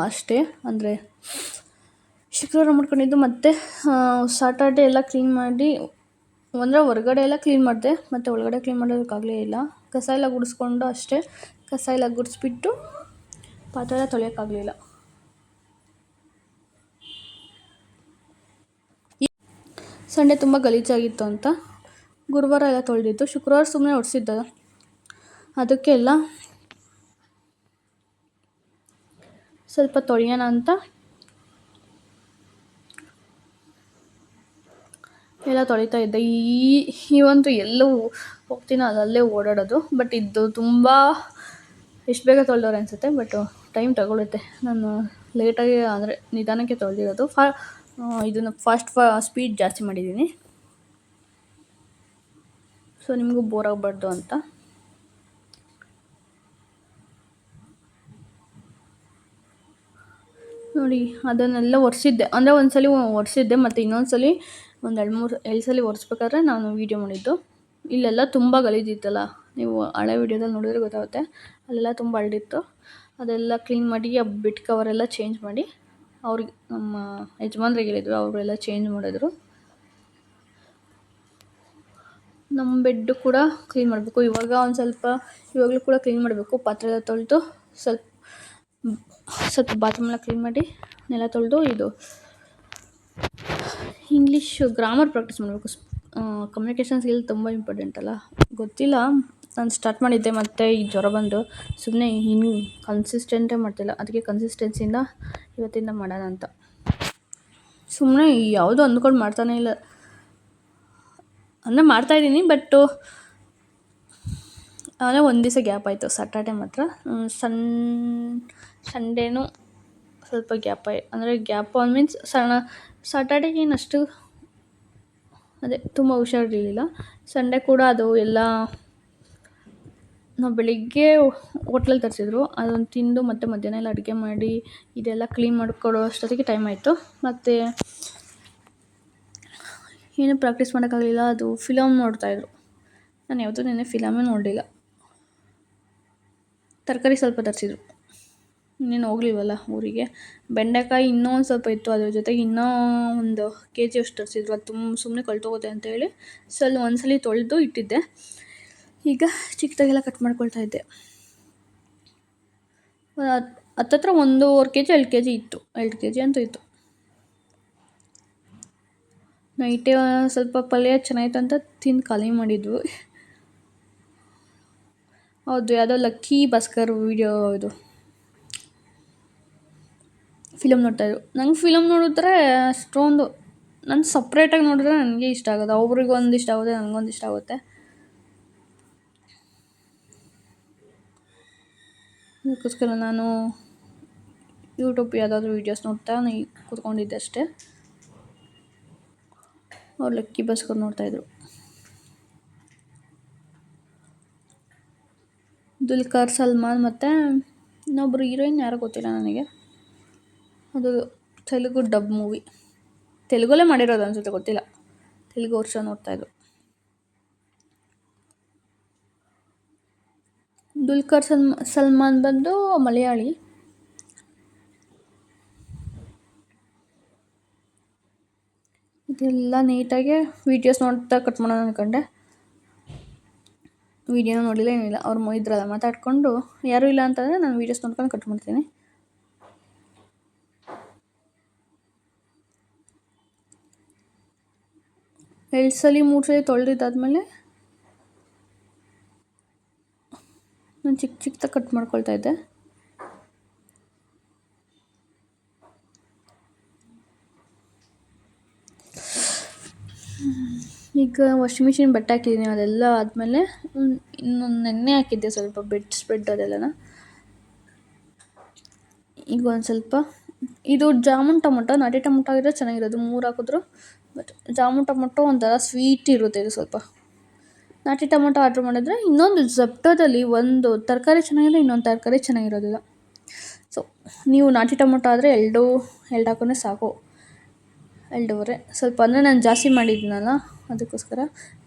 ಅಷ್ಟೇ. ಅಂದರೆ ಶುಕ್ರವಾರ ಮಾಡ್ಕೊಂಡಿದ್ದು, ಮತ್ತು ಸಾಟರ್ಡೆ ಎಲ್ಲ ಕ್ಲೀನ್ ಮಾಡಿ, ಅಂದರೆ ಹೊರಗಡೆ ಎಲ್ಲ ಕ್ಲೀನ್ ಮಾಡಿದೆ, ಮತ್ತು ಒಳಗಡೆ ಕ್ಲೀನ್ ಮಾಡೋದಕ್ಕಾಗಲೇ ಇಲ್ಲ. ಕಸ ಎಲ್ಲ ಗುಡಿಸ್ಕೊಂಡು ಅಷ್ಟೇ, ಕಸ ಎಲ್ಲ ಗುಡಿಸ್ಬಿಟ್ಟು ಪಾತ್ರೆ ಎಲ್ಲ ತೊಳೆಯೋಕ್ಕಾಗಲಿಲ್ಲ. ಸಂಡೇ ತುಂಬ ಗಲೀಜಾಗಿತ್ತು ಅಂತ ಗುರುವಾರ ಎಲ್ಲ ತೊಳೆದಿದ್ದು, ಶುಕ್ರವಾರ ಸುಮ್ಮನೆ ಒರೆಸಿದ್ದ, ಅದಕ್ಕೆ ಎಲ್ಲ ಸ್ವಲ್ಪ ತೊಳೆಯೋಣ ಅಂತ ಎಲ್ಲ ತೊಳಿತಾ ಇದ್ದೆ. ಇವಂತೂ ಎಲ್ಲೂ ಹೋಗ್ತೀನೋ ಅಲ್ಲೇ ಓಡಾಡೋದು. ಬಟ್ ಇದು ತುಂಬ ಎಷ್ಟು ಬೇಗ ತೊಳೆದವ್ರೆ ಅನಿಸುತ್ತೆ, ಬಟ್ ಟೈಮ್ ತಗೊಳುತ್ತೆ. ನಾನು ಲೇಟಾಗಿ ಅಂದರೆ ನಿಧಾನಕ್ಕೆ ತೊಳೆದಿರೋದು. ಇದನ್ನು ಸ್ಪೀಡ್ ಜಾಸ್ತಿ ಮಾಡಿದ್ದೀನಿ, ಸೊ ನಿಮಗೂ ಬೋರ್ ಆಗಬಾರ್ದು ಅಂತ. ನೋಡಿ ಅದನ್ನೆಲ್ಲ ಒರೆಸಿದ್ದೆ, ಅಂದರೆ ಒಂದ್ಸಲಿ ಒರೆಸಿದ್ದೆ, ಮತ್ತು ಇನ್ನೊಂದ್ಸಲಿ ಒಂದು 2-3 ಸಲ ಒರೆಸ್ಬೇಕಾದ್ರೆ ನಾನು ವೀಡಿಯೋ ಮಾಡಿದ್ದು. ಇಲ್ಲೆಲ್ಲ ತುಂಬ ಗಲೀಜಿತ್ತಲ್ಲ, ನೀವು ಹಳೆ ವೀಡಿಯೋದಲ್ಲಿ ನೋಡಿದ್ರೆ ಗೊತ್ತಾಗುತ್ತೆ. ಅಲ್ಲೆಲ್ಲ ತುಂಬ ಹರಡಿತ್ತು, ಅದೆಲ್ಲ ಕ್ಲೀನ್ ಮಾಡಿ ಆ ಬೆಡ್ ಕವರೆಲ್ಲ ಚೇಂಜ್ ಮಾಡಿ ಅವ್ರಿಗೆ ನಮ್ಮ ಯಜಮಾನ್ರಿಗೆ ಹೇಳಿದ್ರು, ಅವರೆಲ್ಲ ಚೇಂಜ್ ಮಾಡಿದ್ರು. ನಮ್ಮ ಬೆಡ್ಡು ಕೂಡ ಕ್ಲೀನ್ ಮಾಡಬೇಕು ಇವಾಗ, ಒಂದು ಸ್ವಲ್ಪ ಇವಾಗಲೂ ಕೂಡ ಕ್ಲೀನ್ ಮಾಡಬೇಕು. ಪಾತ್ರೆ ಎಲ್ಲ ತೊಳೆದು ಸ್ವಲ್ಪ ಬಾತ್ರೂಮೆಲ್ಲ ಕ್ಲೀನ್ ಮಾಡಿ ನೆಲ ತೊಳೆದು, ಇದು ಇಂಗ್ಲೀಷು ಗ್ರಾಮರ್ ಪ್ರಾಕ್ಟೀಸ್ ಮಾಡಬೇಕು. ಕಮ್ಯುನಿಕೇಷನ್ ಸ್ಕಿಲ್ ತುಂಬ ಇಂಪಾರ್ಟೆಂಟ್ ಅಲ್ಲ, ಗೊತ್ತಿಲ್ಲ. ನಾನು ಸ್ಟಾರ್ಟ್ ಮಾಡಿದ್ದೆ, ಮತ್ತು ಈ ಜ್ವರ ಬಂದು ಸುಮ್ಮನೆ ಇನ್ನೂ ಕನ್ಸಿಸ್ಟೆಂಟೇ ಮಾಡ್ತಿಲ್ಲ. ಅದಕ್ಕೆ ಕನ್ಸಿಸ್ಟೆನ್ಸಿಯಿಂದ ಇವತ್ತಿಂದ ಮಾಡೋಣ ಅಂತ ಸುಮ್ಮನೆ ಯಾವುದೋ ಅಂದ್ಕೊಂಡು ಮಾಡ್ತಾನೇ ಇಲ್ಲ. ಅಂದರೆ ಮಾಡ್ತಾಯಿದ್ದೀನಿ, ಬಟ್ಟು ಅಂದರೆ ಒಂದು ದಿವಸ ಗ್ಯಾಪ್ ಆಯಿತು. ಸ್ಯಾಟರ್ಡೆ ಮಾತ್ರ, ಸಂಡೇನೂ ಸ್ವಲ್ಪ ಗ್ಯಾಪ್ ಅಂದರೆ ಗ್ಯಾಪ್ ಮೀನ್ಸ್ ಸ್ಯಾಟರ್ಡೆಗೆ ಏನಷ್ಟು ಅದೇ ತುಂಬ ಹುಷಾರಿರಲಿಲ್ಲ. ಸಂಡೇ ಕೂಡ ಅದು ಎಲ್ಲ ನಾವು ಬೆಳಿಗ್ಗೆ ಹೋಟ್ಲಲ್ಲಿ ತರಿಸಿದ್ರು, ಅದನ್ನು ತಿಂದು ಮತ್ತು ಮಧ್ಯಾಹ್ನ ಎಲ್ಲ ಅಡುಗೆ ಮಾಡಿ ಇದೆಲ್ಲ ಕ್ಲೀನ್ ಮಾಡಿಕೊಡೋ ಅಷ್ಟೊತ್ತಿಗೆ ಟೈಮ್ ಆಯಿತು. ಮತ್ತು ಏನೂ ಪ್ರಾಕ್ಟೀಸ್ ಮಾಡೋಕ್ಕಾಗಲಿಲ್ಲ. ಅದು ಫಿಲಮ್ ನೋಡ್ತಾಯಿದ್ರು, ನಾನು ಯಾವತ್ತೂ ನೆನ್ನೆ ಫಿಲಮೇ ನೋಡಲಿಲ್ಲ. ತರಕಾರಿ ಸ್ವಲ್ಪ ತರಿಸಿದ್ರು, ಇನ್ನೇನು ಹೋಗ್ಲಿವಲ್ಲ ಊರಿಗೆ. ಬೆಂಡೆಕಾಯಿ ಇನ್ನೂ ಒಂದು ಸ್ವಲ್ಪ ಇತ್ತು, ಅದ್ರ ಜೊತೆಗೆ ಇನ್ನೂ ಒಂದು kg ಅಷ್ಟು ತರಿಸಿದ್ರು. ಅದು ಸುಮ್ಮನೆ ಕಳ್ತೋಗುತ್ತೆ ಅಂತೇಳಿ ಒಂದ್ಸಲ ತೊಳೆದು ಇಟ್ಟಿದ್ದೆ. ಈಗ ಚಿಕ್ಕದಾಗೆಲ್ಲ ಕಟ್ ಮಾಡ್ಕೊಳ್ತಾ ಇದ್ದೆ. ಹತ್ತತ್ರ 1.5 kg 2 kg ಇತ್ತು, 2 kg ಅಂತೂ ಇತ್ತು. ನೈಟೇ ಸ್ವಲ್ಪ ಪಲ್ಯ ಚೆನ್ನಾಗಿತ್ತು ಅಂತ ತಿಂದು ಖಾಲಿ ಮಾಡಿದ್ವು. ಹೌದು, ಯಾವುದೋ ಲಕ್ಕಿ ಭಾಸ್ಕರ್ ವಿಡಿಯೋ ಇದು ಫಿಲಮ್ ನೋಡ್ತಾಯಿದ್ರು. ನಂಗೆ ಫಿಲಮ್ ನೋಡಿದ್ರೆ ಅಷ್ಟೊಂದು, ನಾನು ಸಪ್ರೇಟಾಗಿ ನೋಡಿದ್ರೆ ನನಗೆ ಇಷ್ಟ ಆಗೋದು. ಒಬ್ರಿಗೊಂದು ಇಷ್ಟ ಆಗುತ್ತೆ, ನನಗೊಂದು ಇಷ್ಟ ಆಗುತ್ತೆ. ಅದಕ್ಕೋಸ್ಕರ ನಾನು ಯೂಟ್ಯೂಬ್ ಯಾವುದಾದ್ರೂ ವೀಡಿಯೋಸ್ ನೋಡ್ತಾ ಕೂತ್ಕೊಂಡಿದ್ದೆ ಅಷ್ಟೇ. ಅವ್ರು ಲಕ್ಕಿ ಭಾಸ್ಕರ್ ನೋಡ್ತಾಯಿದ್ರು. ದುಲ್ಕರ್ ಸಲ್ಮಾನ್ ಮತ್ತು ಇನ್ನೊಬ್ಬರು ಹೀರೋಯಿನ್ ಯಾರೋ ಗೊತ್ತಿಲ್ಲ ನನಗೆ. ಅದು ತೆಲುಗು ಡಬ್ ಮೂವಿ, ತೆಲುಗಲ್ಲೇ ಮಾಡಿರೋದು ಅನಿಸುತ್ತೆ, ಗೊತ್ತಿಲ್ಲ. ತೆಲುಗು ವರ್ಷ ನೋಡ್ತಾಯಿದ್ರು. ದುಲ್ಕರ್ ಸಲ್ಮಾನ್ ಬಂದು ಮಲಯಾಳಿ. ಇದೆಲ್ಲ ನೀಟಾಗಿ ವೀಡಿಯೋಸ್ ನೋಡ್ತಾ ಕಟ್ ಮಾಡೋಣ ಅಂದ್ಕೊಂಡೆ, ವೀಡಿಯೋನ ನೋಡಲಿಲ್ಲ, ಏನಿಲ್ಲ. ಅವ್ರು ಇದ್ರಲ್ಲ ಮಾತಾಡಿಕೊಂಡು, ಯಾರೂ ಇಲ್ಲ ಅಂತಂದರೆ ನಾನು ವೀಡಿಯೋಸ್ ನೋಡ್ಕೊಂಡು ಕಟ್ ಮಾಡ್ತೀನಿ. ಎರಡು ಸಲ 3 ಸಲ ತೊಳೆದಿದ್ದಾದ್ಮೇಲೆ ನಾನು ಚಿಕ್ಕದಾಗಿ ಕಟ್ ಮಾಡ್ಕೊಳ್ತಾ ಇದ್ದೆ. ಈಗ ವಾಷಿಂಗ್ ಮಿಷಿನ್ ಬಟ್ಟೆ ಹಾಕಿದ್ದೀನಿ, ಅದೆಲ್ಲ ಆದಮೇಲೆ ಇನ್ನೊಂದು ನೆನ್ನೆ ಹಾಕಿದ್ದೆ ಸ್ವಲ್ಪ ಬೆಡ್ ಸ್ಪ್ರೆಡ್ ಅದೆಲ್ಲನ. ಈಗ ಒಂದು ಸ್ವಲ್ಪ ಇದು ಜಾಮೂನ್ ಟೊಮೊಟೊ, ನಾಟಿ ಟೊಮೊಟೊ ಆಗಿದ್ರೆ ಚೆನ್ನಾಗಿರೋದು, 3 ಹಾಕಿದ್ರು. ಬಟ್ ಜಾಮೂನ್ ಟೊಮೊಟೊ ಒಂಥರ ಸ್ವೀಟ್ ಇರುತ್ತೆ ಇದು ಸ್ವಲ್ಪ. ನಾಟಿ ಟೊಮೊಟೊ ಆರ್ಡ್ರ್ ಮಾಡಿದ್ರೆ ಇನ್ನೊಂದು ಝೆಪ್ಟೋದಲ್ಲಿ ಒಂದು ತರಕಾರಿ ಚೆನ್ನಾಗಿದೆ, ಇನ್ನೊಂದು ತರಕಾರಿ ಚೆನ್ನಾಗಿರೋದಿಲ್ಲ. ಸೊ ನೀವು ನಾಟಿ ಟೊಮೊಟೊ ಆದರೆ ಎರಡು ಹಾಕೊಂಡ್ರೆ ಸಾಕು, 2.5 ಸ್ವಲ್ಪ ಅಂದರೆ ನಾನು ಜಾಸ್ತಿ ಮಾಡಿದ್ನಲ್ಲ ಅದಕ್ಕೋಸ್ಕರ.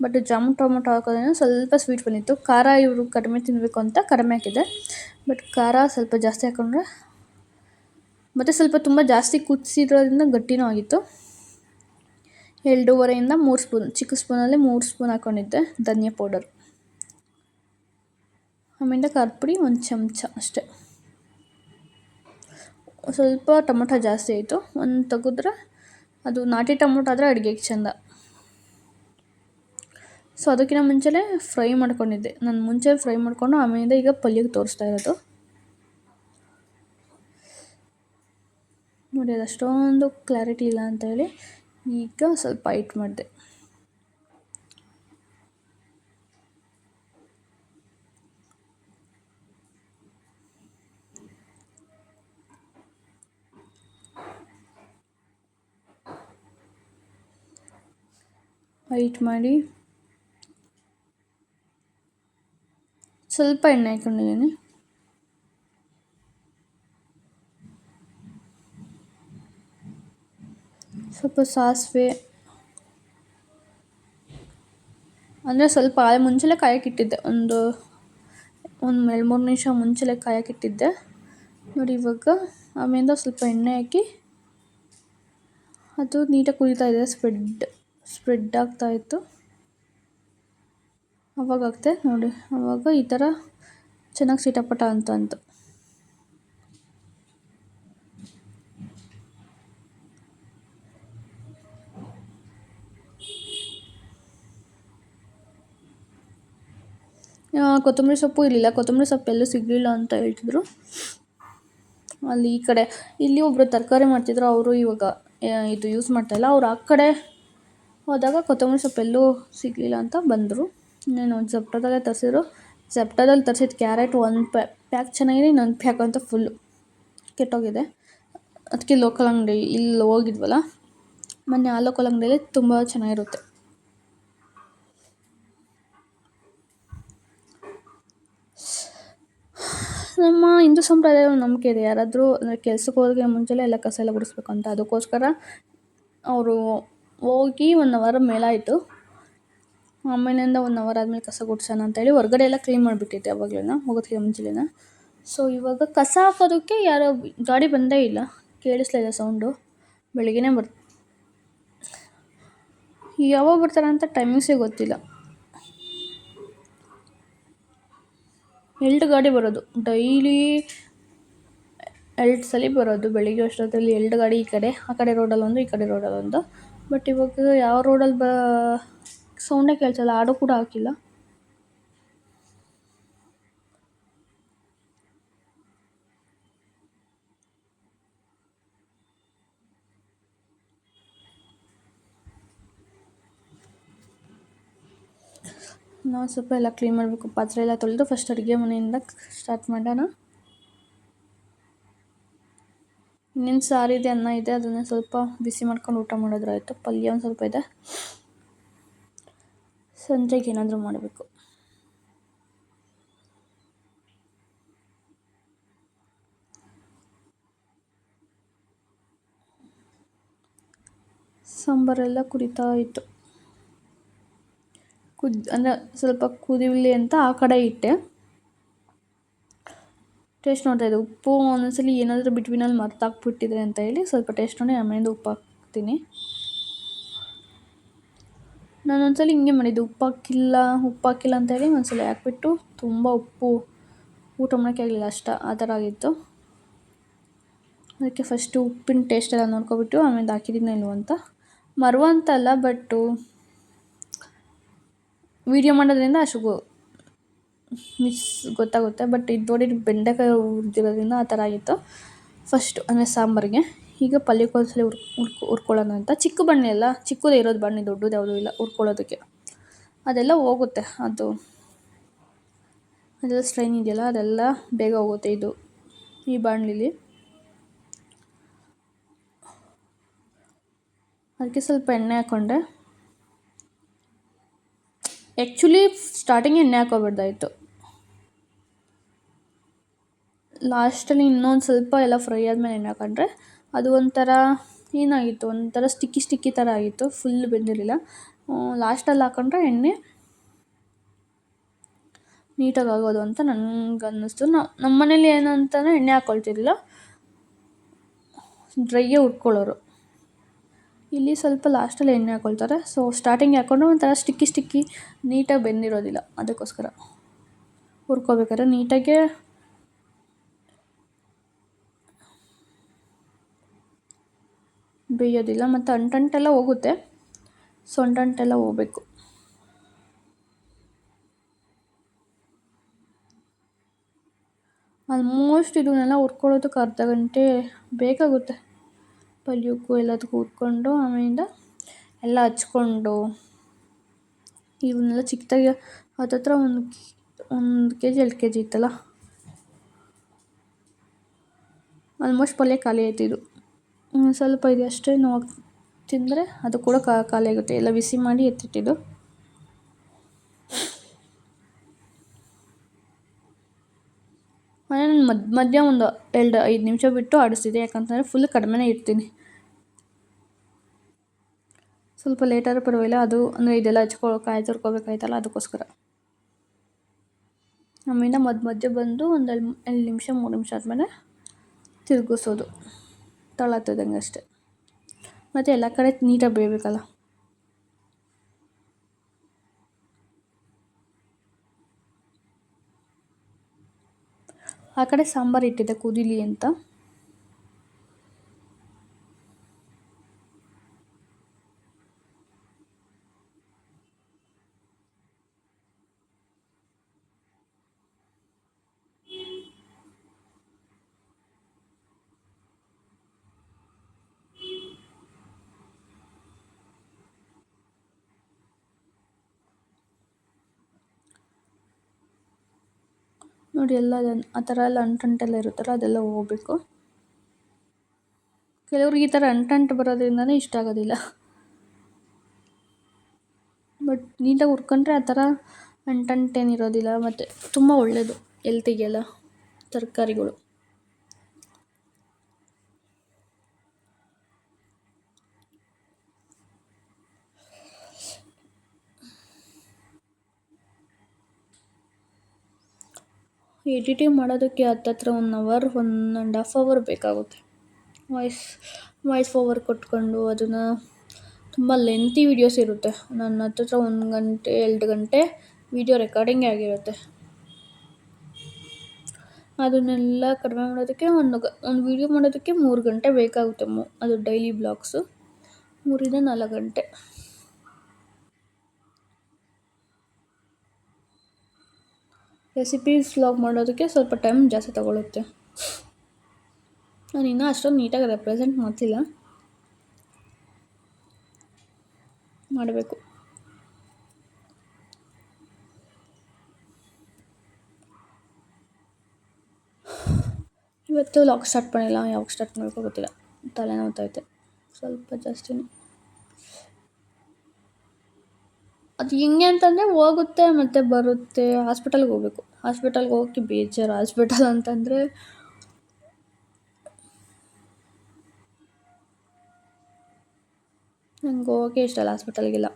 ಬಟ್ ಜಾಮೂನ್ ಟೊಮೊಟೊ ಹಾಕೋದ್ರಿಂದ ಸ್ವಲ್ಪ ಸ್ವೀಟ್ ಬಂದಿತ್ತು. ಖಾರ ಇವರು ಕಡಿಮೆ ತಿನ್ನಬೇಕು ಅಂತ ಕಡಿಮೆ ಹಾಕಿದ್ದೆ, ಬಟ್ ಖಾರ ಸ್ವಲ್ಪ ಜಾಸ್ತಿ ಹಾಕೊಂಡ್ರೆ ಮತ್ತು ಸ್ವಲ್ಪ ತುಂಬ ಜಾಸ್ತಿ ಕುದಿಸಿದ್ರಿಂದ ಗಟ್ಟಿನೂ ಆಗಿತ್ತು. 2.5ಇಂದ 3 ಸ್ಪೂನ್, ಚಿಕ್ಕ ಸ್ಪೂನಲ್ಲಿ 3 ಸ್ಪೂನ್ ಹಾಕ್ಕೊಂಡಿದ್ದೆ ಧನಿಯಾ ಪೌಡರ್. ಆಮೇಲೆ ಖಾರದ ಪುಡಿ 1 ಚಮಚ ಅಷ್ಟೇ. ಸ್ವಲ್ಪ ಟೊಮೊಟೊ ಜಾಸ್ತಿ ಆಯಿತು, ಒಂದು ತೆಗೆದ್ರೆ ಅದು ನಾಟಿ ಟೊಮೊಟೊ ಆದರೆ ಅಡುಗೆಗೆ ಚೆಂದ. ಸೊ ಅದಕ್ಕಿಂತ ಮುಂಚೆನೇ ಫ್ರೈ ಮಾಡ್ಕೊಂಡಿದ್ದೆ ನಾನು, ಮುಂಚೆ ಫ್ರೈ ಮಾಡಿಕೊಂಡು ಆಮೇಲಿಂದ ಈಗ ಪಲ್ಯಕ್ಕೆ ತೋರಿಸ್ತಾ ಇರೋದು. ನೋಡಿ ಅದು ಅಷ್ಟೊಂದು ಕ್ಲಾರಿಟಿ ಇಲ್ಲ ಅಂತ ಹೇಳಿ ಈಗ ಸ್ವಲ್ಪ ಹೈಟ್ ಮಾಡಿದೆ. ಹೈಟ್ ಮಾಡಿ ಸ್ವಲ್ಪ ಎಣ್ಣೆ ಹಾಕ್ಕೊಂಡಿದ್ದೀನಿ. ಸ್ವಲ್ಪ ಸಾಸಿವೆ, ಅಂದರೆ ಸ್ವಲ್ಪ ಮುಂಚೆಲೇ ಕಾಯಕ್ಕಿಟ್ಟಿದ್ದೆ, ಒಂದು 2-3 ನಿಮಿಷ ಮುಂಚೆಲೇ ಕಾಯಕ್ಕಿಟ್ಟಿದ್ದೆ ನೋಡಿ. ಇವಾಗ ಆಮೇಲಿಂದ ಸ್ವಲ್ಪ ಎಣ್ಣೆ ಹಾಕಿ ಅದು ನೀಟಾಗಿ ಕುದೀತಾ ಇದೆ, ಸ್ಪ್ರೆಡ್ ಆಗ್ತಾಯಿತ್ತು. ಅವಾಗ ಆಗ್ತೆ ನೋಡಿ, ಆವಾಗ ಈ ಥರ ಚೆನ್ನಾಗಿ ಚಿಟಪಟ ಅಂತು. ಕೊತ್ತಂಬರಿ ಸೊಪ್ಪು ಇರಲಿಲ್ಲ, ಕೊತ್ತಂಬರಿ ಸೊಪ್ಪು ಎಲ್ಲೂ ಸಿಗಲಿಲ್ಲ ಅಂತ ಹೇಳ್ತಿದ್ರು. ಅಲ್ಲಿ ಈ ಕಡೆ ಇಲ್ಲಿ ಒಬ್ಬರು ತರಕಾರಿ ಮಾಡ್ತಿದ್ರು, ಅವರು ಇವಾಗ ಇದು ಯೂಸ್ ಮಾಡ್ತಾಯಿಲ್ಲ. ಅವ್ರು ಆ ಕಡೆ ಹೋದಾಗ ಕೊತ್ತಂಬರಿ ಸೊಪ್ಪು ಎಲ್ಲೂ ಸಿಗಲಿಲ್ಲ ಅಂತ ಬಂದರು. ನಾನು ಝೆಪ್ಟೋದಲ್ಲೇ ತರಿಸಿದ್ರು. ಝೆಪ್ಟೋದಲ್ಲಿ ತರಿಸಿದ ಕ್ಯಾರೆಟ್ ಒಂದು ಪ್ಯಾಕ್ ಚೆನ್ನಾಗಿದೆ, ಇನ್ನೊಂದು ಪ್ಯಾಕ್ ಅಂತ ಫುಲ್ಲು ಕೆಟ್ಟೋಗಿದೆ. ಅದಕ್ಕೆ ಲೋಕಲ್ ಅಂಗಡಿ ಇಲ್ಲಿ ಹೋಗಿದ್ವಲ್ಲ ಮೊನ್ನೆ, ಆ ಲೋಕಲ್ ಅಂಗಡಿಯಲ್ಲಿ ತುಂಬ ಚೆನ್ನಾಗಿರುತ್ತೆ. ನಮ್ಮ ಹಿಂದೂ ಸಂಪ್ರದಾಯ ನಂಬಿಕೆ ಇದೆ, ಯಾರಾದರೂ ಅಂದರೆ ಕೆಲ್ಸಕ್ಕೆ ಹೋಗೋದಕ್ಕೆ ಮುಂಚೆಲೇ ಎಲ್ಲ ಕಸ ಎಲ್ಲ ಗುಡಿಸ್ಬೇಕು ಅಂತ. ಅದಕ್ಕೋಸ್ಕರ ಅವರು ಹೋಗಿ 1 ಅವರ್ ಮೇಲಾಯಿತು. ಆಮೇಲಿಂದ 1 ಅವರ್ ಆದಮೇಲೆ ಕಸ ಗುಡ್ಸೋಣ ಅಂತೇಳಿ ಹೊರಗಡೆ ಎಲ್ಲ ಕ್ಲೀನ್ ಮಾಡಿಬಿಟ್ಟಿದ್ದೆ ಅವಾಗಲೇ, ಹೋಗೋದಕ್ಕೆ ಮುಂಚೆಲೇ. ಸೊ ಇವಾಗ ಕಸ ಹಾಕೋದಕ್ಕೆ ಯಾರೋ ಗಾಡಿ ಬಂದೇ ಇಲ್ಲ, ಕೇಳಿಸ್ಲಿಲ್ಲ ಸೌಂಡು. ಬೆಳಗ್ಗೆನೇ ಯಾವಾಗ ಬರ್ತಾರೆ ಅಂತ ಟೈಮಿಂಗ್ಸೇ ಗೊತ್ತಿಲ್ಲ. 2 ಗಾಡಿ ಬರೋದು ಡೈಲಿ, 2 ಸಲ ಬರೋದು ಬೆಳಿಗ್ಗೆ ಅಷ್ಟೊತ್ತಲ್ಲಿ. 2 ಗಾಡಿ, ಈ ಕಡೆ ಆ ಕಡೆ ರೋಡಲ್ಲೊಂದು, ಈ ಕಡೆ ರೋಡಲ್ಲೊಂದು. ಬಟ್ ಇವಾಗ ಯಾವ ರೋಡಲ್ಲಿ ಸೌಂಡೇ ಕೇಳಿಸಲ್ಲ, ಆಡೋ ಕೂಡ ಹಾಕಿಲ್ಲ. ನಾವು ಸ್ವಲ್ಪ ಎಲ್ಲ ಕ್ಲೀನ್ ಮಾಡಬೇಕು, ಪಾತ್ರೆ ಎಲ್ಲ ತೊಳೆದು ಫಸ್ಟ್ ಅಡುಗೆ ಮನೆಯಿಂದ ಸ್ಟಾರ್ಟ್ ಮಾಡೋಣ. ಇನ್ನೇನು ಸಾರಿದೆ, ಅನ್ನ ಇದೆ, ಅದನ್ನು ಸ್ವಲ್ಪ ಬಿಸಿ ಮಾಡ್ಕೊಂಡು ಊಟ ಮಾಡಿದ್ರೆ ಆಯಿತು. ಪಲ್ಯ ಒಂದು ಸ್ವಲ್ಪ ಇದೆ, ಸಂಜೆಗೆ ಏನಾದರೂ ಮಾಡಬೇಕು. ಸಾಂಬಾರೆಲ್ಲ ಕುದೀತಾ ಇತ್ತು. ಅಂದರೆ ಸ್ವಲ್ಪ ಕುದಿಲಿ ಅಂತ ಆ ಕಡೆ ಇಟ್ಟೆ. ಟೇಸ್ಟ್ ನೋಡ್ತಾಯಿದ್ದೆ, ಉಪ್ಪು ಒಂದೊಂದ್ಸಲಿ ಏನಾದರೂ ಬಿಟ್ವೀನಲ್ಲಿ ಮರ್ತಾಕ್ಬಿಟ್ಟಿದ್ರೆ ಅಂತ ಹೇಳಿ ಸ್ವಲ್ಪ ಟೇಸ್ಟ್ ನೋಡಿ ಆಮೇಲಿಂದ ಉಪ್ಪು ಹಾಕ್ತೀನಿ. ನಾನು ಒಂದ್ಸಲ ಹಿಂಗೆ ಮಾಡಿದ್ದು, ಉಪ್ಪು ಹಾಕಿಲ್ಲ ಅಂತೇಳಿ ಒಂದ್ಸಲ ಹಾಕ್ಬಿಟ್ಟು ತುಂಬ ಉಪ್ಪು ಊಟ ಮಾಡೋಕ್ಕೆ ಆಗಲಿಲ್ಲ, ಆ ಥರ ಆಗಿತ್ತು. ಅದಕ್ಕೆ ಫಸ್ಟು ಉಪ್ಪಿನ ಟೇಸ್ಟ್ ಎಲ್ಲ ನೋಡ್ಕೊಬಿಟ್ಟು ಆಮೇಲೆ ಹಾಕಿದ್ದೀನೋ ಇಲ್ವೋ ಅಂತ. ಮರುವಂತಲ್ಲ, ಬಟ್ಟು ವೀಡಿಯೋ ಮಾಡೋದ್ರಿಂದ ಅಷ್ಟು ಗೊತ್ತಾಗುತ್ತೆ. ಬಟ್ ಇದು ನೋಡಿ ಬೆಂಡೆಕಾಯಿ ಹುರಿದಿರೋದ್ರಿಂದ ಆ ಥರ ಆಗಿತ್ತು ಫಸ್ಟು, ಅಂದರೆ ಸಾಂಬಾರಿಗೆ. ಈಗ ಪಲ್ಯಕ್ಕೆ ಒಂದ್ಸಲ ಹುರ್ಕೊಳ್ಳೋಣ ಅಂತ. ಚಿಕ್ಕ ಬಣ್ಣೆ ಅಲ್ಲ, ಚಿಕ್ಕದೇ ಇರೋದು ಬಣ್ಣೆ, ದೊಡ್ಡದು ಯಾವುದೂ ಇಲ್ಲ ಹುರ್ಕೊಳ್ಳೋದಕ್ಕೆ. ಅದೆಲ್ಲ ಹೋಗುತ್ತೆ, ಅದೆಲ್ಲ ಸ್ಟ್ರೈನ್ ಇದೆಯಲ್ಲ ಅದೆಲ್ಲ ಬೇಗ ಹೋಗುತ್ತೆ ಇದು ಈ ಬಾಣಲಿಲಿ. ಅದಕ್ಕೆ ಸ್ವಲ್ಪ ಎಣ್ಣೆ ಹಾಕ್ಕೊಂಡೆ. ಆ್ಯಕ್ಚುಲಿ ಸ್ಟಾರ್ಟಿಂಗ್ ಎಣ್ಣೆ ಹಾಕೋಬಾರ್ದಾಯಿತು, ಲಾಸ್ಟಲ್ಲಿ ಇನ್ನೊಂದು ಸ್ವಲ್ಪ ಎಲ್ಲ ಫ್ರೈ ಆದಮೇಲೆ ಎಣ್ಣೆ ಹಾಕೊಂಡ್ರೆ ಅದು ಒಂಥರ ಏನಾಗಿತ್ತು, ಒಂಥರ ಸ್ಟಿಕ್ಕಿ ಥರ ಆಗಿತ್ತು, ಫುಲ್ ಬೆಂದಿರಲಿಲ್ಲ. ಲಾಸ್ಟಲ್ಲಿ ಹಾಕೊಂಡ್ರೆ ಎಣ್ಣೆ ನೀಟಾಗಿ ಆಗೋದು ಅಂತ ನನಗೆ ಅನ್ನಿಸ್ತು. ನಮ್ಮ ಮನೇಲಿ ಏನಂತಂದರೆ ಎಣ್ಣೆ ಹಾಕ್ಕೊಳ್ತಿರಲಿಲ್ಲ, ಡ್ರೈಯೇ ಉಟ್ಕೊಳ್ಳೋರು. ಇಲ್ಲಿ ಸ್ವಲ್ಪ ಲಾಸ್ಟಲ್ಲಿ ಎಣ್ಣೆ ಹಾಕ್ಕೊಳ್ತಾರೆ. ಸೊ ಸ್ಟಾರ್ಟಿಂಗ್ ಹಾಕ್ಕೊಂಡ್ರೆ ಒಂಥರ ಸ್ಟಿಕ್ಕಿ ನೀಟಾಗಿ ಬೆಂದಿರೋದಿಲ್ಲ, ಅದಕ್ಕೋಸ್ಕರ ಹುರ್ಕೋಬೇಕಾದ್ರೆ ನೀಟಾಗೆ ಬೇಯೋದಿಲ್ಲ. ಮತ್ತು ಅಂಟೆಲ್ಲ ಹೋಗುತ್ತೆ, ಸೊ ಅಂಟೆಲ್ಲ ಹೋಗ್ಬೇಕು. ಆಲ್ಮೋಸ್ಟ್ ಇದನ್ನೆಲ್ಲ ಹುರ್ಕೊಳ್ಳೋದಕ್ಕೆ ಅರ್ಧ ಗಂಟೆ ಬೇಕಾಗುತ್ತೆ. ಪಲ್ಯಕ್ಕೂ ಎಲ್ಲದಕ್ಕೂ ಹುರ್ಕೊಂಡು ಆಮೇಲಿಂದ ಎಲ್ಲ ಹಚ್ಕೊಂಡು ಇವನ್ನೆಲ್ಲ ಚಿಕ್ಕದಾಗಿ ಹತ್ತತ್ರ ಒಂದು ಕೆ ಜಿ 2 kg ಇತ್ತಲ್ಲ, ಆಲ್ಮೋಸ್ಟ್ ಪಲ್ಯ ಖಾಲಿ ಆಯ್ತು. ಇದು ಸ್ವಲ್ಪ ಇದೆ ಅಷ್ಟೇ, ನಾವು ತಿಂದರೆ ಅದು ಕೂಡ ಖಾಲಿ ಆಗುತ್ತೆ. ಎಲ್ಲ ಬಿಸಿ ಮಾಡಿ ಎತ್ತಿಟ್ಟಿದ್ದು. ನಾನು ಮಧ್ಯ ಒಂದು 2-5 ನಿಮಿಷ ಬಿಟ್ಟು ಆಡಿಸ್ತಿದ್ದೆ, ಯಾಕಂತಂದರೆ ಫುಲ್ ಕಡಿಮೆನೇ ಇಡ್ತೀನಿ. ಸ್ವಲ್ಪ ಲೇಟಾದರೂ ಪರವಾಗಿಲ್ಲ, ಅದು ಅಂದರೆ ಇದೆಲ್ಲ ಕಾಯಿ ತುರ್ಕೋಬೇಕಾಯ್ತಲ್ಲ, ಅದಕ್ಕೋಸ್ಕರ. ಆಮೇಲೆ ಮಧ್ಯ ಬಂದು ಒಂದು 2 ನಿಮಿಷ 3 ನಿಮಿಷ ಆದಮೇಲೆ ತಿರುಗಿಸೋದು, ತಳತ್ತದಂಗೆ ಅಷ್ಟೆ. ಮತ್ತು ಎಲ್ಲ ಕಡೆ ನೀಟಾಗಿ ಬೇಯಬೇಕಲ್ಲ. ಆ ಕಡೆ ಸಾಂಬಾರು ಇಟ್ಟಿದ್ದೆ ಕುದೀಲಿ ಅಂತ. ನೋಡಿ ಎಲ್ಲ ಆ ಥರ ಎಲ್ಲ ಅಂಟೆಲ್ಲ ಇರುತ್ತಲ್ಲ, ಅದೆಲ್ಲ ಹೋಗಬೇಕು. ಕೆಲವ್ರಿಗೆ ಈ ಥರ ಅಂಟು ಬರೋದ್ರಿಂದನೇ ಇಷ್ಟ ಆಗೋದಿಲ್ಲ. ಬಟ್ ನೀಟಾಗಿ ಹುರ್ಕೊಂಡ್ರೆ ಆ ಥರ ಅಂಟೇನಿರೋದಿಲ್ಲ, ಮತ್ತು ತುಂಬ ಒಳ್ಳೆಯದು ಹೆಲ್ತಿಗೆಲ್ಲ ತರಕಾರಿಗಳು. ಎಡಿಟಿಂಗ್ ಮಾಡೋದಕ್ಕೆ ಹತ್ತತ್ರ 1 hour 1.5 hour ಬೇಕಾಗುತ್ತೆ. ವಾಯ್ಸ್ ಓವರ್ ಕೊಟ್ಕೊಂಡು ಅದನ್ನು ತುಂಬ ಲೆಂತಿ ವೀಡಿಯೋಸ್ ಇರುತ್ತೆ. ನನ್ನ ಹತ್ತತ್ರ 1 ಗಂಟೆ 2 ಗಂಟೆ ವೀಡಿಯೋ ರೆಕಾರ್ಡಿಂಗೇ ಆಗಿರುತ್ತೆ. ಅದನ್ನೆಲ್ಲ ಕಡಿಮೆ ಮಾಡೋದಕ್ಕೆ ಒಂದು ವೀಡಿಯೋ ಮಾಡೋದಕ್ಕೆ 3 ಗಂಟೆ ಬೇಕಾಗುತ್ತೆ. ಅದು ಡೈಲಿ ಬ್ಲಾಗ್ಸು 3 - 4 ಗಂಟೆ. ರೆಸಿಪೀಸ್ ವ್ಲಾಗ್ ಮಾಡೋದಕ್ಕೆ ಸ್ವಲ್ಪ ಟೈಮ್ ಜಾಸ್ತಿ ತಗೊಳ್ಳುತ್ತೆ. ನಾನು ಇನ್ನೂ ಅಷ್ಟೊಂದು ನೀಟಾಗಿ ರೆಪ್ರೆಸೆಂಟ್ ಮಾಡ್ತಿಲ್ಲ, ಮಾಡಬೇಕು. ಇವತ್ತು ವ್ಲಾಗ್ ಸ್ಟಾರ್ಟ್ ಮಾಡಿಲ್ಲ, ಯಾವಾಗ ಸ್ಟಾರ್ಟ್ ಮಾಡಬೇಕು ಗೊತ್ತಿಲ್ಲ. ತಲೆ ನೋವ್ತೈತೆ ಸ್ವಲ್ಪ ಜಾಸ್ತಿನೇ. ಅದು ಹೆಂಗೆ ಅಂತಂದರೆ ಹೋಗುತ್ತೆ ಮತ್ತು ಬರುತ್ತೆ. ಹಾಸ್ಪಿಟಲ್ಗೆ ಹೋಗ್ಬೇಕು. ಹಾಸ್ಪಿಟಲ್ಗೆ ಹೋಗೋಕ್ಕೆ ಬೇಜಾರು. ಹಾಸ್ಪಿಟಲ್ ಅಂತಂದರೆ ನಂಗೆ ಹೋಗೋಕ್ಕೆ ಇಷ್ಟ ಇಲ್ಲ ಹಾಸ್ಪಿಟಲ್ಗೆಲ್ಲ.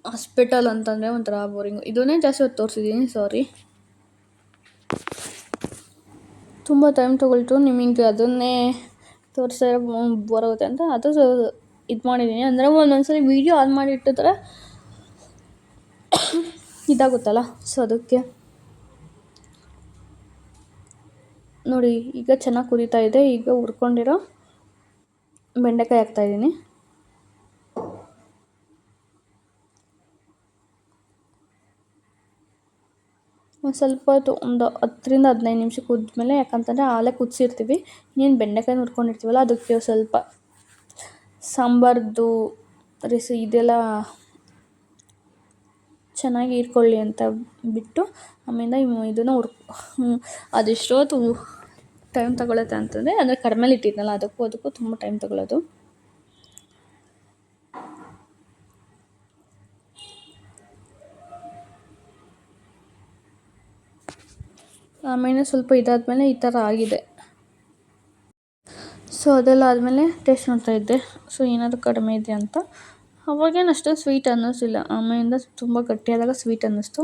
ಹಾಸ್ಪಿಟಲ್ ಅಂತಂದರೆ ಒಂಥರ ಬೋರಿಂಗು. ಇದನ್ನೇ ಜಾಸ್ತಿ ಹೊತ್ತು ತೋರಿಸಿದ್ದೀನಿ, ಸಾರಿ. ತುಂಬ ಟೈಮ್ ತೊಗೊಳ್ತು ನಿಮಗೆ ಅದನ್ನೇ ತೋರಿಸಿದ್ರೆ ಬೋರ್ ಆಗುತ್ತೆ ಅಂತ ಅದು ಇದು ಮಾಡಿದ್ದೀನಿ. ಅಂದರೆ ಒಂದೊಂದ್ಸರಿ ವೀಡಿಯೋ ಆನ್ ಮಾಡಿ ಇಟ್ಟಿದ್ರೆ ಇದಾಗುತ್ತಲ್ಲ, ಸೊ ಅದಕ್ಕೆ. ನೋಡಿ ಈಗ ಚೆನ್ನಾಗಿ ಕುದೀತಾ ಇದೆ. ಈಗ ಹುರ್ಕೊಂಡಿರೋ ಬೆಂಡೆಕಾಯಿ ಹಾಕ್ತಾಯಿದ್ದೀನಿ. ಒಂದು ಸ್ವಲ್ಪ ಹೊತ್ತು ಒಂದು 10 ರಿಂದ 15 ನಿಮಿಷ ಕುದ್ಮೇಲೆ, ಯಾಕಂತಂದರೆ ಆಲೇ ಕುದಿಸಿರ್ತೀವಿ, ಇನ್ನೇನು ಬೆಂಡೆಕಾಯಿ ಹುರ್ಕೊಂಡಿರ್ತೀವಲ್ಲ ಅದಕ್ಕೆ ಸ್ವಲ್ಪ ಸಾಂಬಾರ್ದು ಇದೆಲ್ಲ ಚೆನ್ನಾಗಿ ಹೀರ್ಕೊಳ್ಳಿ ಅಂತ ಬಿಟ್ಟು ಆಮೇಲೆ ಇದನ್ನು ಅದೆಷ್ಟೊತ್ತು ಟೈಮ್ ತಗೊಳುತ್ತೆ ಅಂತಂದರೆ, ಅಂದರೆ ಕಡಿಮೆಲಿ ಇಟ್ಟಿದ್ನಲ್ಲ ಅದಕ್ಕೂ ತುಂಬ ಟೈಮ್ ತಗೊಳ್ಳೋದು. ಆಮೇಲೆ ಸ್ವಲ್ಪ ಇದಾದಮೇಲೆ ಈ ಥರ ಆಗಿದೆ. ಸೊ ಅದೆಲ್ಲ ಆದಮೇಲೆ ಟೇಸ್ಟ್ ನೋಡ್ತಾ ಇದ್ದೆ, ಸೊ ಏನಾದರೂ ಕಡಿಮೆ ಇದೆ ಅಂತ. ಅವಾಗೇನು ಅಷ್ಟೊಂದು ಸ್ವೀಟ್ ಅನ್ನಿಸ್ಲಿಲ್ಲ, ಆಮೇಲಿಂದ ತುಂಬ ಗಟ್ಟಿಯಾದಾಗ ಸ್ವೀಟ್ ಅನ್ನಿಸ್ತು.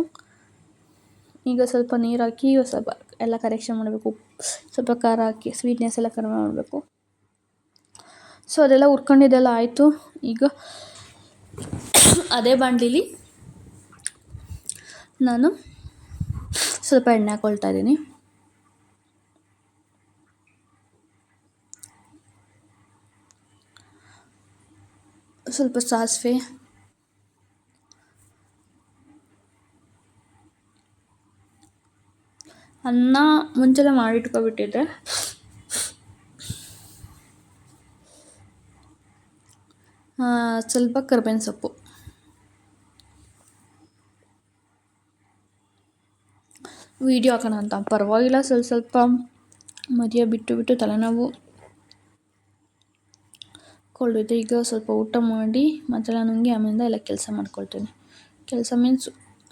ಈಗ ಸ್ವಲ್ಪ ನೀರು ಹಾಕಿ ಸ್ವಲ್ಪ ಎಲ್ಲ ಕರೆಕ್ಷನ್ ಮಾಡಬೇಕು, ಸ್ವಲ್ಪ ಖಾರ ಹಾಕಿ ಸ್ವೀಟ್ನೆಸ್ ಎಲ್ಲ ಕಡಿಮೆ ಮಾಡಬೇಕು. ಸೊ ಅದೆಲ್ಲ ಹುರ್ಕೊಂಡಿದ್ದೆಲ್ಲ ಆಯಿತು. ಈಗ ಅದೇ ಬಾಣಲಿಲಿ ನಾನು ಸ್ವಲ್ಪ ಎಣ್ಣೆ ಹಾಕ್ಕೊಳ್ತಾ ಇದ್ದೀನಿ. ಸ್ವಲ್ಪ ಸಾಸಿವೆ, ಅನ್ನ ಮುಂಚೆನೇ ಮಾಡಿಟ್ಕೊಬಿಟ್ಟಿದ್ದೆ, ಸ್ವಲ್ಪ ಕರ್ಬೇವಿನ ಸೊಪ್ಪು, ವೀಡಿಯೋ ಹಾಕೋಣ ಅಂತ ಪರವಾಗಿಲ್ಲ, ಸ್ವಲ್ಪ ಮಧ್ಯ ಬಿಟ್ಟು ತಲೆನೋವು ಕೊಳ್ಳಿದೆ. ಈಗ ಸ್ವಲ್ಪ ಊಟ ಮಾಡಿ ಮತ್ತೆ ನುಂಗಿ ಆಮೇಲೆ ಎಲ್ಲ ಕೆಲಸ ಮಾಡ್ಕೊಳ್ತೀನಿ. ಕೆಲಸ ಮೀನ್ಸ್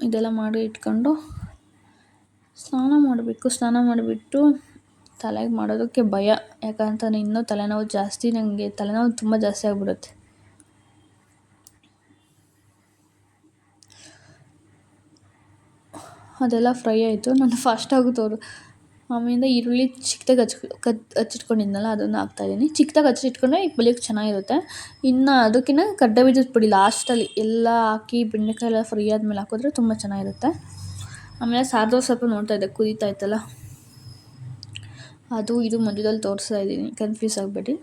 ಇದೆಲ್ಲ ಮಾಡಿ ಇಟ್ಕೊಂಡು ಸ್ನಾನ ಮಾಡಬೇಕು. ಸ್ನಾನ ಮಾಡಿಬಿಟ್ಟು ತಲೆಗೆ ಮಾಡೋದಕ್ಕೆ ಭಯ, ಯಾಕಂತಂದರೆ ಇನ್ನೂ ತಲೆನೋವು ಜಾಸ್ತಿ, ನನಗೆ ತಲೆನೋವು ತುಂಬ ಜಾಸ್ತಿ ಆಗಿಬಿಡುತ್ತೆ. ಅದೆಲ್ಲ ಫ್ರೈ ಆಯಿತು. ನಾನು ಫಾಸ್ಟಾಗಿ ಆಮೇಲೆ ಈರುಳ್ಳಿ ಚಿಕ್ಕದಾಗಿ ಹಚ್ಚಿಟ್ಕೊಂಡಿದ್ನಲ್ಲ ಅದನ್ನು ಹಾಕ್ತಾಯಿದ್ದೀನಿ. ಚಿಕ್ಕದಾಗಿ ಹಚ್ಚಿಟ್ಕೊಂಡ್ರೆ ಈ ಪಲ್ಯಕ್ಕೆ ಚೆನ್ನಾಗಿರುತ್ತೆ. ಇನ್ನು ಅದಕ್ಕಿಂತ ಕಡ್ಲೆ ಬೀಜದ ಪುಡಿ ಲಾಸ್ಟಲ್ಲಿ ಎಲ್ಲ ಹಾಕಿ ಬೆಂಡೆಕಾಯಿ ಎಲ್ಲ ಫ್ರೈ ಆದಮೇಲೆ ಹಾಕಿದ್ರೆ ತುಂಬ ಚೆನ್ನಾಗಿರುತ್ತೆ. ಆಮೇಲೆ ಸಾರ್ದು ಸ್ವಲ್ಪ ನೋಡ್ತಾ ಇದ್ದೆ, ಕುದೀತಾ ಇತ್ತಲ್ಲ, ಅದು ಇದು ಮಧ್ಯದಲ್ಲಿ ತೋರಿಸ್ತಾ ಇದ್ದೀನಿ, ಕನ್ಫ್ಯೂಸ್ ಆಗಬೇಡಿ.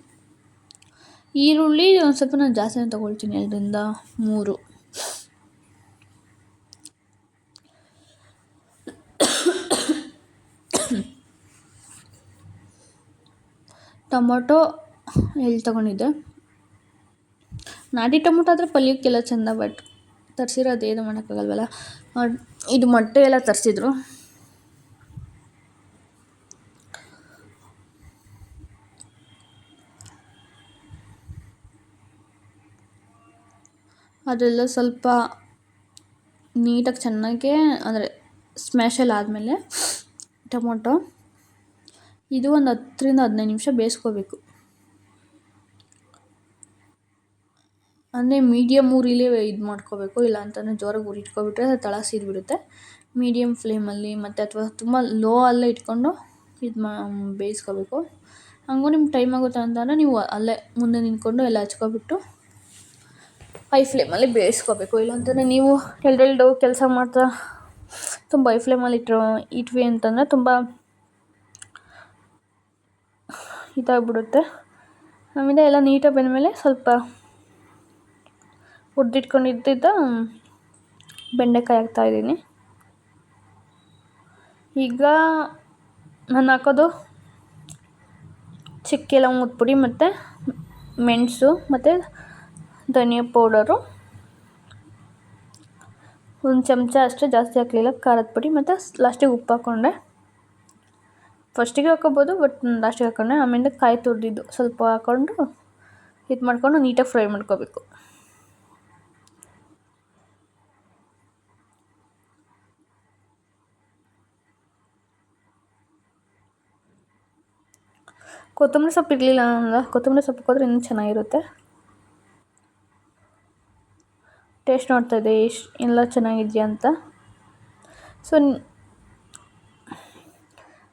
ಈರುಳ್ಳಿ ಒಂದು ಸ್ವಲ್ಪ ನಾನು ಜಾಸ್ತಿನೇ ತೊಗೊಳ್ತೀನಿ, 2ರಿಂದ 3. ಟೊಮೊಟೊ ಎಲ್ಲಿ ತೊಗೊಂಡಿದ್ದೆ, ನಾಟಿ ಟೊಮೊಟೊ ಆದರೆ ಪಲ್ಯಕ್ಕೆಲ್ಲ ಚೆಂದ, ಬಟ್ ತರಿಸಿರೋದು ಏನು ಮಾಡೋಕ್ಕಾಗಲ್ವಲ್ಲ. ಇದು ಮೊಟ್ಟೆ ಎಲ್ಲ ತರಿಸಿದ್ರು, ಅದೆಲ್ಲ ಸ್ವಲ್ಪ ನೀಟಾಗಿ ಚೆನ್ನಾಗೇ ಅಂದರೆ ಸ್ಮ್ಯಾಶಲ್ಲಿ ಆದಮೇಲೆ ಟೊಮೊಟೊ ಇದು ಒಂದು 10ರಿಂದ 15 ನಿಮಿಷ ಬೇಯಿಸ್ಕೋಬೇಕು. ಅಂದರೆ ಮೀಡಿಯಮ್ ಊರಿಲೇ ಇದು ಮಾಡ್ಕೋಬೇಕು, ಇಲ್ಲ ಅಂತಂದರೆ ಜೋರಾಗಿ ಉರಿ ಇಟ್ಕೊಬಿಟ್ರೆ ತಳ ಸೀದ್ಬಿಡುತ್ತೆ. ಮೀಡಿಯಮ್ ಫ್ಲೇಮಲ್ಲಿ ಮತ್ತು ಅಥವಾ ತುಂಬ ಲೋ ಅಲ್ಲೇ ಇಟ್ಕೊಂಡು ಬೇಯಿಸ್ಕೋಬೇಕು. ಹಂಗೂ ನಿಮ್ಗೆ ಟೈಮ್ ಆಗುತ್ತೆ ಅಂತಂದರೆ ನೀವು ಅಲ್ಲೇ ಮುಂದೆ ನಿಂತ್ಕೊಂಡು ಎಲ್ಲ ಹಚ್ಕೊಬಿಟ್ಟು ಹೈ ಫ್ಲೇಮಲ್ಲಿ ಬೇಯಿಸ್ಕೋಬೇಕು. ಇಲ್ಲಾಂತಂದರೆ ನೀವು ಎರಡೆರಡು ಕೆಲಸ ಮಾಡ್ತಾ ತುಂಬ ಹೈ ಫ್ಲೇಮಲ್ಲಿ ಇಟ್ವಿ ಅಂತಂದರೆ ತುಂಬ ಇದಾಗ್ಬಿಡುತ್ತೆ. ಆಮೇಲೆ ಎಲ್ಲ ನೀಟಾಗಿ ಬಂದಮೇಲೆ ಸ್ವಲ್ಪ ಹುರಿದಿಟ್ಕೊಂಡಿದ್ದ ಬೆಂಡೆಕಾಯಿ ಹಾಕ್ತಾಯಿದ್ದೀನಿ. ಈಗ ನಾನು ಹಾಕೋದು ಚಕ್ಕೆ ಲವಂಗದ ಪುಡಿ ಮತ್ತು ಮೆಣಸು ಮತ್ತು ಧನಿಯಾ ಪೌಡರು, ಒಂದು ಚಮಚ ಅಷ್ಟೇ, ಜಾಸ್ತಿ ಹಾಕಲಿಲ್ಲ, ಖಾರದ ಪುಡಿ ಮತ್ತು ಲಾಸ್ಟಿಗೆ ಉಪ್ಪು ಹಾಕ್ಕೊಂಡೆ. ಫಸ್ಟಿಗೆ ಹಾಕ್ಕೋಬೋದು, ಬಟ್ ಲಾಸ್ಟಿಗೆ ಹಾಕ್ಕೊಂಡೆ. ಆಮೇಲೆ ಕಾಯಿ ತುರಿದಿದ್ದು ಸ್ವಲ್ಪ ಹಾಕ್ಕೊಂಡು ಇದು ಮಾಡಿಕೊಂಡು ನೀಟಾಗಿ ಫ್ರೈ ಮಾಡ್ಕೋಬೇಕು. ಕೊತ್ತಂಬರಿ ಸೊಪ್ಪು ಇರಲಿಲ್ಲ ಅಲ್ಲ, ಕೊತ್ತಂಬರಿ ಸೊಪ್ಪು ಹಾಕಿದ್ರೆ ಇನ್ನೂ ಚೆನ್ನಾಗಿರುತ್ತೆ. ಟೇಸ್ಟ್ ನೋಡ್ತಾ ಇದ್ದೆ ಎಲ್ಲ ಚೆನ್ನಾಗಿದೆಯಾ ಅಂತ. ಸೊ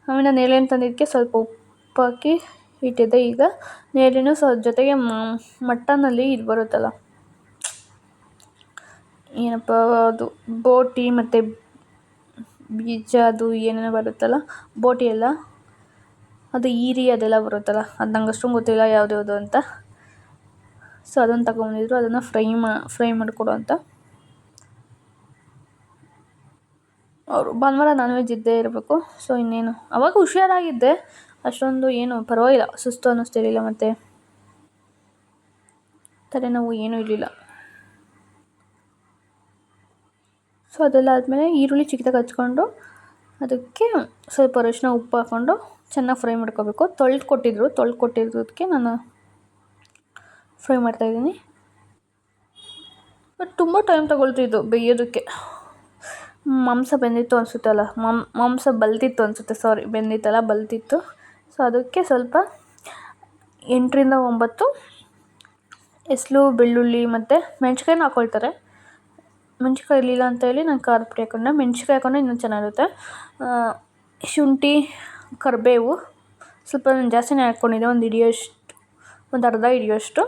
ಆಮೇಲೆ ನೇರಳೆ ತಂದಿದ್ದಕ್ಕೆ ಸ್ವಲ್ಪ ಉಪ್ಪು ಹಾಕಿ ಇಟ್ಟಿದ್ದೆ. ಈಗ ನೇರಳೆನೂ ಜೊತೆಗೆ ಮಟನಲ್ಲಿ ಇದು ಬರುತ್ತಲ್ಲ, ಏನಪ್ಪ ಅದು ಬೋಟಿ ಮತ್ತು ಬೀಜ, ಅದು ಏನೇನೋ ಬರುತ್ತಲ್ಲ ಬೋಟಿ ಎಲ್ಲ, ಅದು ಈರಿ ಅದೆಲ್ಲ ಬರುತ್ತಲ್ಲ, ಅದು ನಂಗೆ ಅಷ್ಟೊಂದು ಗೊತ್ತಿಲ್ಲ ಯಾವುದ್ಯಾವುದು ಅಂತ. ಸೊ ಅದನ್ನು ತಗೊಂಬಂದಿದ್ರು, ಅದನ್ನು ಫ್ರೈ ಮಾಡಿಕೊಡು ಅಂತ. ಅವರು ಭಾನುವಾರ ನಾನ್ ವೆಜ್ ಇದ್ದೇ ಇರಬೇಕು. ಸೊ ಇನ್ನೇನು, ಅವಾಗ ಹುಷಾರಾಗಿದ್ದೆ, ಅಷ್ಟೊಂದು ಏನು ಪರವಾಗಿಲ್ಲ, ಸುಸ್ತು ಅನ್ನಿಸ್ತಿರಲಿಲ್ಲ ಮತ್ತು ತಲೆನೋವು ಏನೂ ಇರಲಿಲ್ಲ. ಸೊ ಅದೆಲ್ಲ ಆದಮೇಲೆ ಈರುಳ್ಳಿ ಚಿಕ್ಕದಾಗಿ ಹಚ್ಕೊಂಡು ಅದಕ್ಕೆ ಸ್ವಲ್ಪ ಅರಿಶಿನ ಉಪ್ಪು ಹಾಕ್ಕೊಂಡು ಚೆನ್ನಾಗಿ ಫ್ರೈ ಮಾಡ್ಕೋಬೇಕು. ತೊಳೆದು ಕೊಟ್ಟಿರೋದಕ್ಕೆ ನಾನು ಫ್ರೈ ಮಾಡ್ತಾಯಿದ್ದೀನಿ. ಬಟ್ ತುಂಬ ಟೈಮ್ ತೊಗೊಳ್ತಿದ್ದು ಬೇಯೋದಕ್ಕೆ. ಮಾಂಸ ಬೆಂದಿತ್ತು ಅನಿಸುತ್ತಲ್ಲ, ಮಾಂಸ ಬಲ್ತಿತ್ತು ಅನಿಸುತ್ತೆ, ಬೆಂದಿತ್ತಲ್ಲ ಬಲ್ತಿತ್ತು. ಸೊ ಅದಕ್ಕೆ ಸ್ವಲ್ಪ 8ರಿಂದ 9 ಎಸ್ಲು, ಬೆಳ್ಳುಳ್ಳಿ ಮತ್ತು ಮೆಣ್ಸಿನ್ಕಾಯಿನೂ ಹಾಕ್ಕೊಳ್ತಾರೆ. ಮೆಣ್ಸಿನ್ಕಾಯಿ ಇರಲಿಲ್ಲ ಅಂತ ಹೇಳಿ ನಾನು ಖಾರದ ಪುಡಿ ಹಾಕ್ಕೊಂಡೆ. ಮೆಣ್ಸಿನ್ಕಾಯಿ ಹಾಕ್ಕೊಂಡ್ರೆ ಇನ್ನೂ ಚೆನ್ನಾಗಿರುತ್ತೆ. ಶುಂಠಿ, ಕರಿಬೇವು ಸ್ವಲ್ಪ ನಾನು ಜಾಸ್ತಿನೇ ಹಾಕ್ಕೊಂಡಿದ್ದೆ, ಒಂದು ಅರ್ಧ ಹಿಡಿಯೋಷ್ಟು.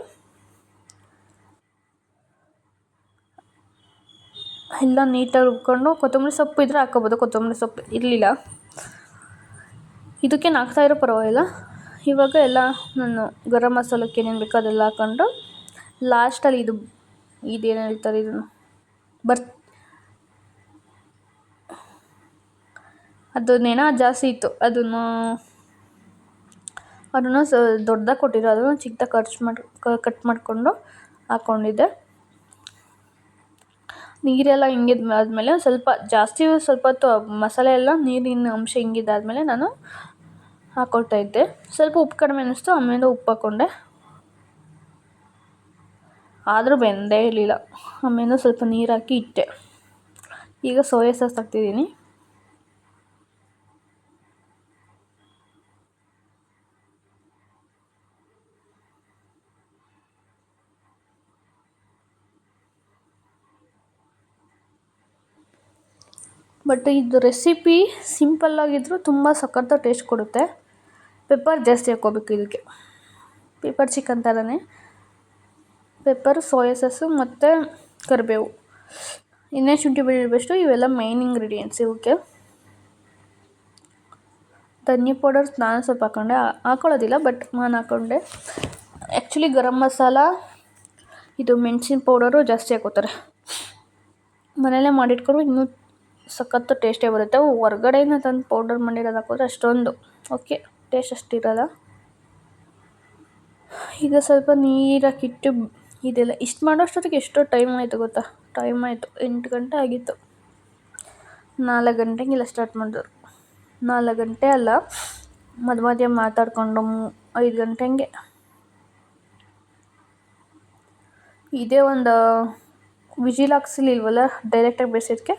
ಎಲ್ಲ ನೀಟಾಗಿ ರುಬ್ಕೊಂಡು, ಕೊತ್ತಂಬರಿ ಸೊಪ್ಪು ಇದ್ದರೆ ಹಾಕ್ಕೋಬೋದು, ಕೊತ್ತಂಬರಿ ಸೊಪ್ಪು ಇರಲಿಲ್ಲ. ಇದಕ್ಕೇನು ಹಾಕ್ತಾಯಿರೋ ಪರವಾಗಿಲ್ಲ. ಇವಾಗ ಎಲ್ಲ ನಾನು ಗರಂ ಮಸಾಲಕ್ಕೆ ಏನೇನು ಬೇಕೋ ಅದೆಲ್ಲ ಹಾಕ್ಕೊಂಡು ಲಾಸ್ಟಲ್ಲಿ ಇದೇನು ಹೇಳ್ತಾರೆ ಇದನ್ನು ಅದು ನೆನ ಜಾಸ್ತಿ ಇತ್ತು, ಅದನ್ನು ದೊಡ್ಡದಾಗಿ ಕೊಟ್ಟಿರೋ ಅದನ್ನು ಚಿಕ್ಕದಾಗಿ ಕಟ್ ಮಾಡಿಕೊಂಡು ಹಾಕ್ಕೊಂಡಿದ್ದೆ. ನೀರೆಲ್ಲ ಹಿಂಗಿದ್ದಾದ್ಮೇಲೆ ಸ್ವಲ್ಪ ಹೊತ್ತು ಮಸಾಲೆ ಎಲ್ಲ ನೀರಿನ ಅಂಶ ಹಿಂಗಿದ್ದಾದ್ಮೇಲೆ ನಾನು ಹಾಕ್ಕೊಳ್ತಾಯಿದ್ದೆ. ಸ್ವಲ್ಪ ಉಪ್ಪು ಕಡಿಮೆ ಅನ್ನಿಸ್ತು, ಆಮೇಲೆ ಉಪ್ಪು ಹಾಕ್ಕೊಂಡೆ. ಆದರೂ ಬೆಂದೇ ಇರಲಿಲ್ಲ. ಆಮೇಲೆ ಸ್ವಲ್ಪ ನೀರು ಹಾಕಿ ಇಟ್ಟೆ. ಈಗ ಸೋಯಾ ಸಾಸ್ ಹಾಕ್ತಿದ್ದೀನಿ. ಬಟ್ ಇದು ರೆಸಿಪಿ ಸಿಂಪಲ್ಲಾಗಿದ್ದರೂ ತುಂಬ ಸಖತ್ತು ಟೇಸ್ಟ್ ಕೊಡುತ್ತೆ. ಪೆಪ್ಪರ್ ಜಾಸ್ತಿ ಹಾಕ್ಕೋಬೇಕು ಇದಕ್ಕೆ. ಪೆಪ್ಪರ್ ಚಿಕನ್ ಥರನೇ ಪೆಪ್ಪರ್, ಸೋಯಾ ಸಾಸು ಮತ್ತು ಕರಿಬೇವು, ಇನ್ನೇ ಶುಂಠಿ ಬೆಳ್ಳುಳ್ಳಿ ಪೇಸ್ಟು, ಇವೆಲ್ಲ ಮೈನ್ ಇಂಗ್ರೀಡಿಯೆಂಟ್ಸ್ ಇವಕ್ಕೆ. ಧನಿಯಾ ಪೌಡರ್ ನಾನು ಸ್ವಲ್ಪ ಹಾಕ್ಕೊಳ್ಳೋದಿಲ್ಲ, ಬಟ್ ನಾನು ಹಾಕ್ಕೊಂಡೆ. ಆ್ಯಕ್ಚುಲಿ ಗರಂ ಮಸಾಲ, ಇದು ಮೆಣಸಿನ ಪೌಡರು ಜಾಸ್ತಿ ಹಾಕ್ಕೋತಾರೆ. ಮನೆಯಲ್ಲೇ ಮಾಡಿಟ್ಕೊಂಡು ಇನ್ನೂ ಸಖತ್ತು ಟೇಸ್ಟಿಯಾಗಿ ಬರುತ್ತೆ. ಹೊರ್ಗಡೆಯಿಂದ ತಂದು ಪೌಡರ್ ಮಾಡಿರೋದು ಹಾಕಿದ್ರೆ ಅಷ್ಟೊಂದು ಓಕೆ ಟೇಸ್ಟ್ ಅಷ್ಟಿರಲ್ಲ. ಈಗ ಸ್ವಲ್ಪ ನೀರಾಕಿಟ್ಟು ಇದೆಲ್ಲ ಇಷ್ಟು ಮಾಡೋಷ್ಟೊತ್ತಿಗೆ ಎಷ್ಟೋ ಟೈಮ್ ಆಯಿತು ಗೊತ್ತಾ? 8 ಗಂಟೆ ಆಗಿತ್ತು. 4 ಗಂಟೆಗೆಲ್ಲ ಸ್ಟಾರ್ಟ್ ಮಾಡಿದ್ರು. 4 ಗಂಟೆ ಅಲ್ಲ, ಮಧ್ಯ ಮಾತಾಡಿಕೊಂಡು 5 ಗಂಟೆ ಹಂಗೆ. ಇದೇ ಒಂದು ವಿಜಿಲ್ ಹಾಕ್ಸಿಲ್ವಲ್ಲ, ಡೈರೆಕ್ಟಾಗಿ ಬೇಯಿಸೋದಕ್ಕೆ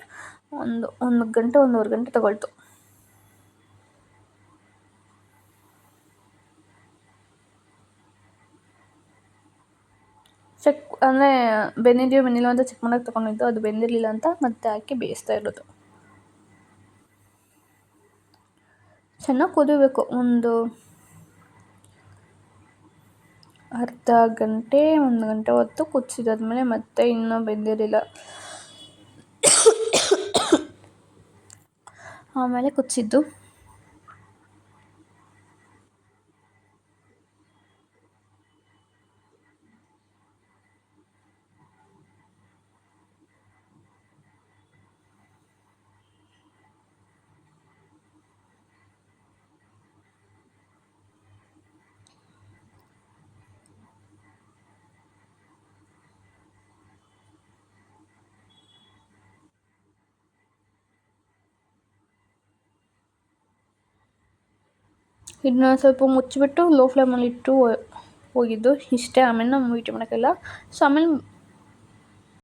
ಒಂದು ಗಂಟೆ, 1.5 ಗಂಟೆ ತಗೊಳ್ತು. ಅಂದರೆ ಬೆಂದಿಲ್ಲ ಅಂತ ಚೆಕ್ ಮಾಡೋಕ್ಕೆ ತೊಗೊಂಡಿದ್ದು, ಅದು ಬೆಂದಿರಲಿಲ್ಲ ಅಂತ ಮತ್ತೆ ಹಾಕಿ ಬೇಯಿಸ್ತಾ ಇರೋದು. ಚೆನ್ನಾಗಿ ಕುದಿಬೇಕು. ಒಂದು ಅರ್ಧ ಗಂಟೆ, 1 ಗಂಟೆ ಹೊತ್ತು ಕುದಿಸಿದಾದ್ಮೇಲೆ ಮತ್ತೆ ಇನ್ನೂ ಬೆಂದಿರಲಿಲ್ಲ, ಆಮೇಲೆ ಕುದಿಸಿದ್ದು. ಇದನ್ನ ಸ್ವಲ್ಪ ಮುಚ್ಚಿಬಿಟ್ಟು ಲೋ ಫ್ಲೇಮಲ್ಲಿ ಇಟ್ಟು ಹೋಗಿದ್ದು ಇಷ್ಟೇ. ಆಮೇಲೆ ನಾವು ವೀಟ್ ಮಾಡೋಕ್ಕೆಲ್ಲ. ಸೊ ಆಮೇಲೆ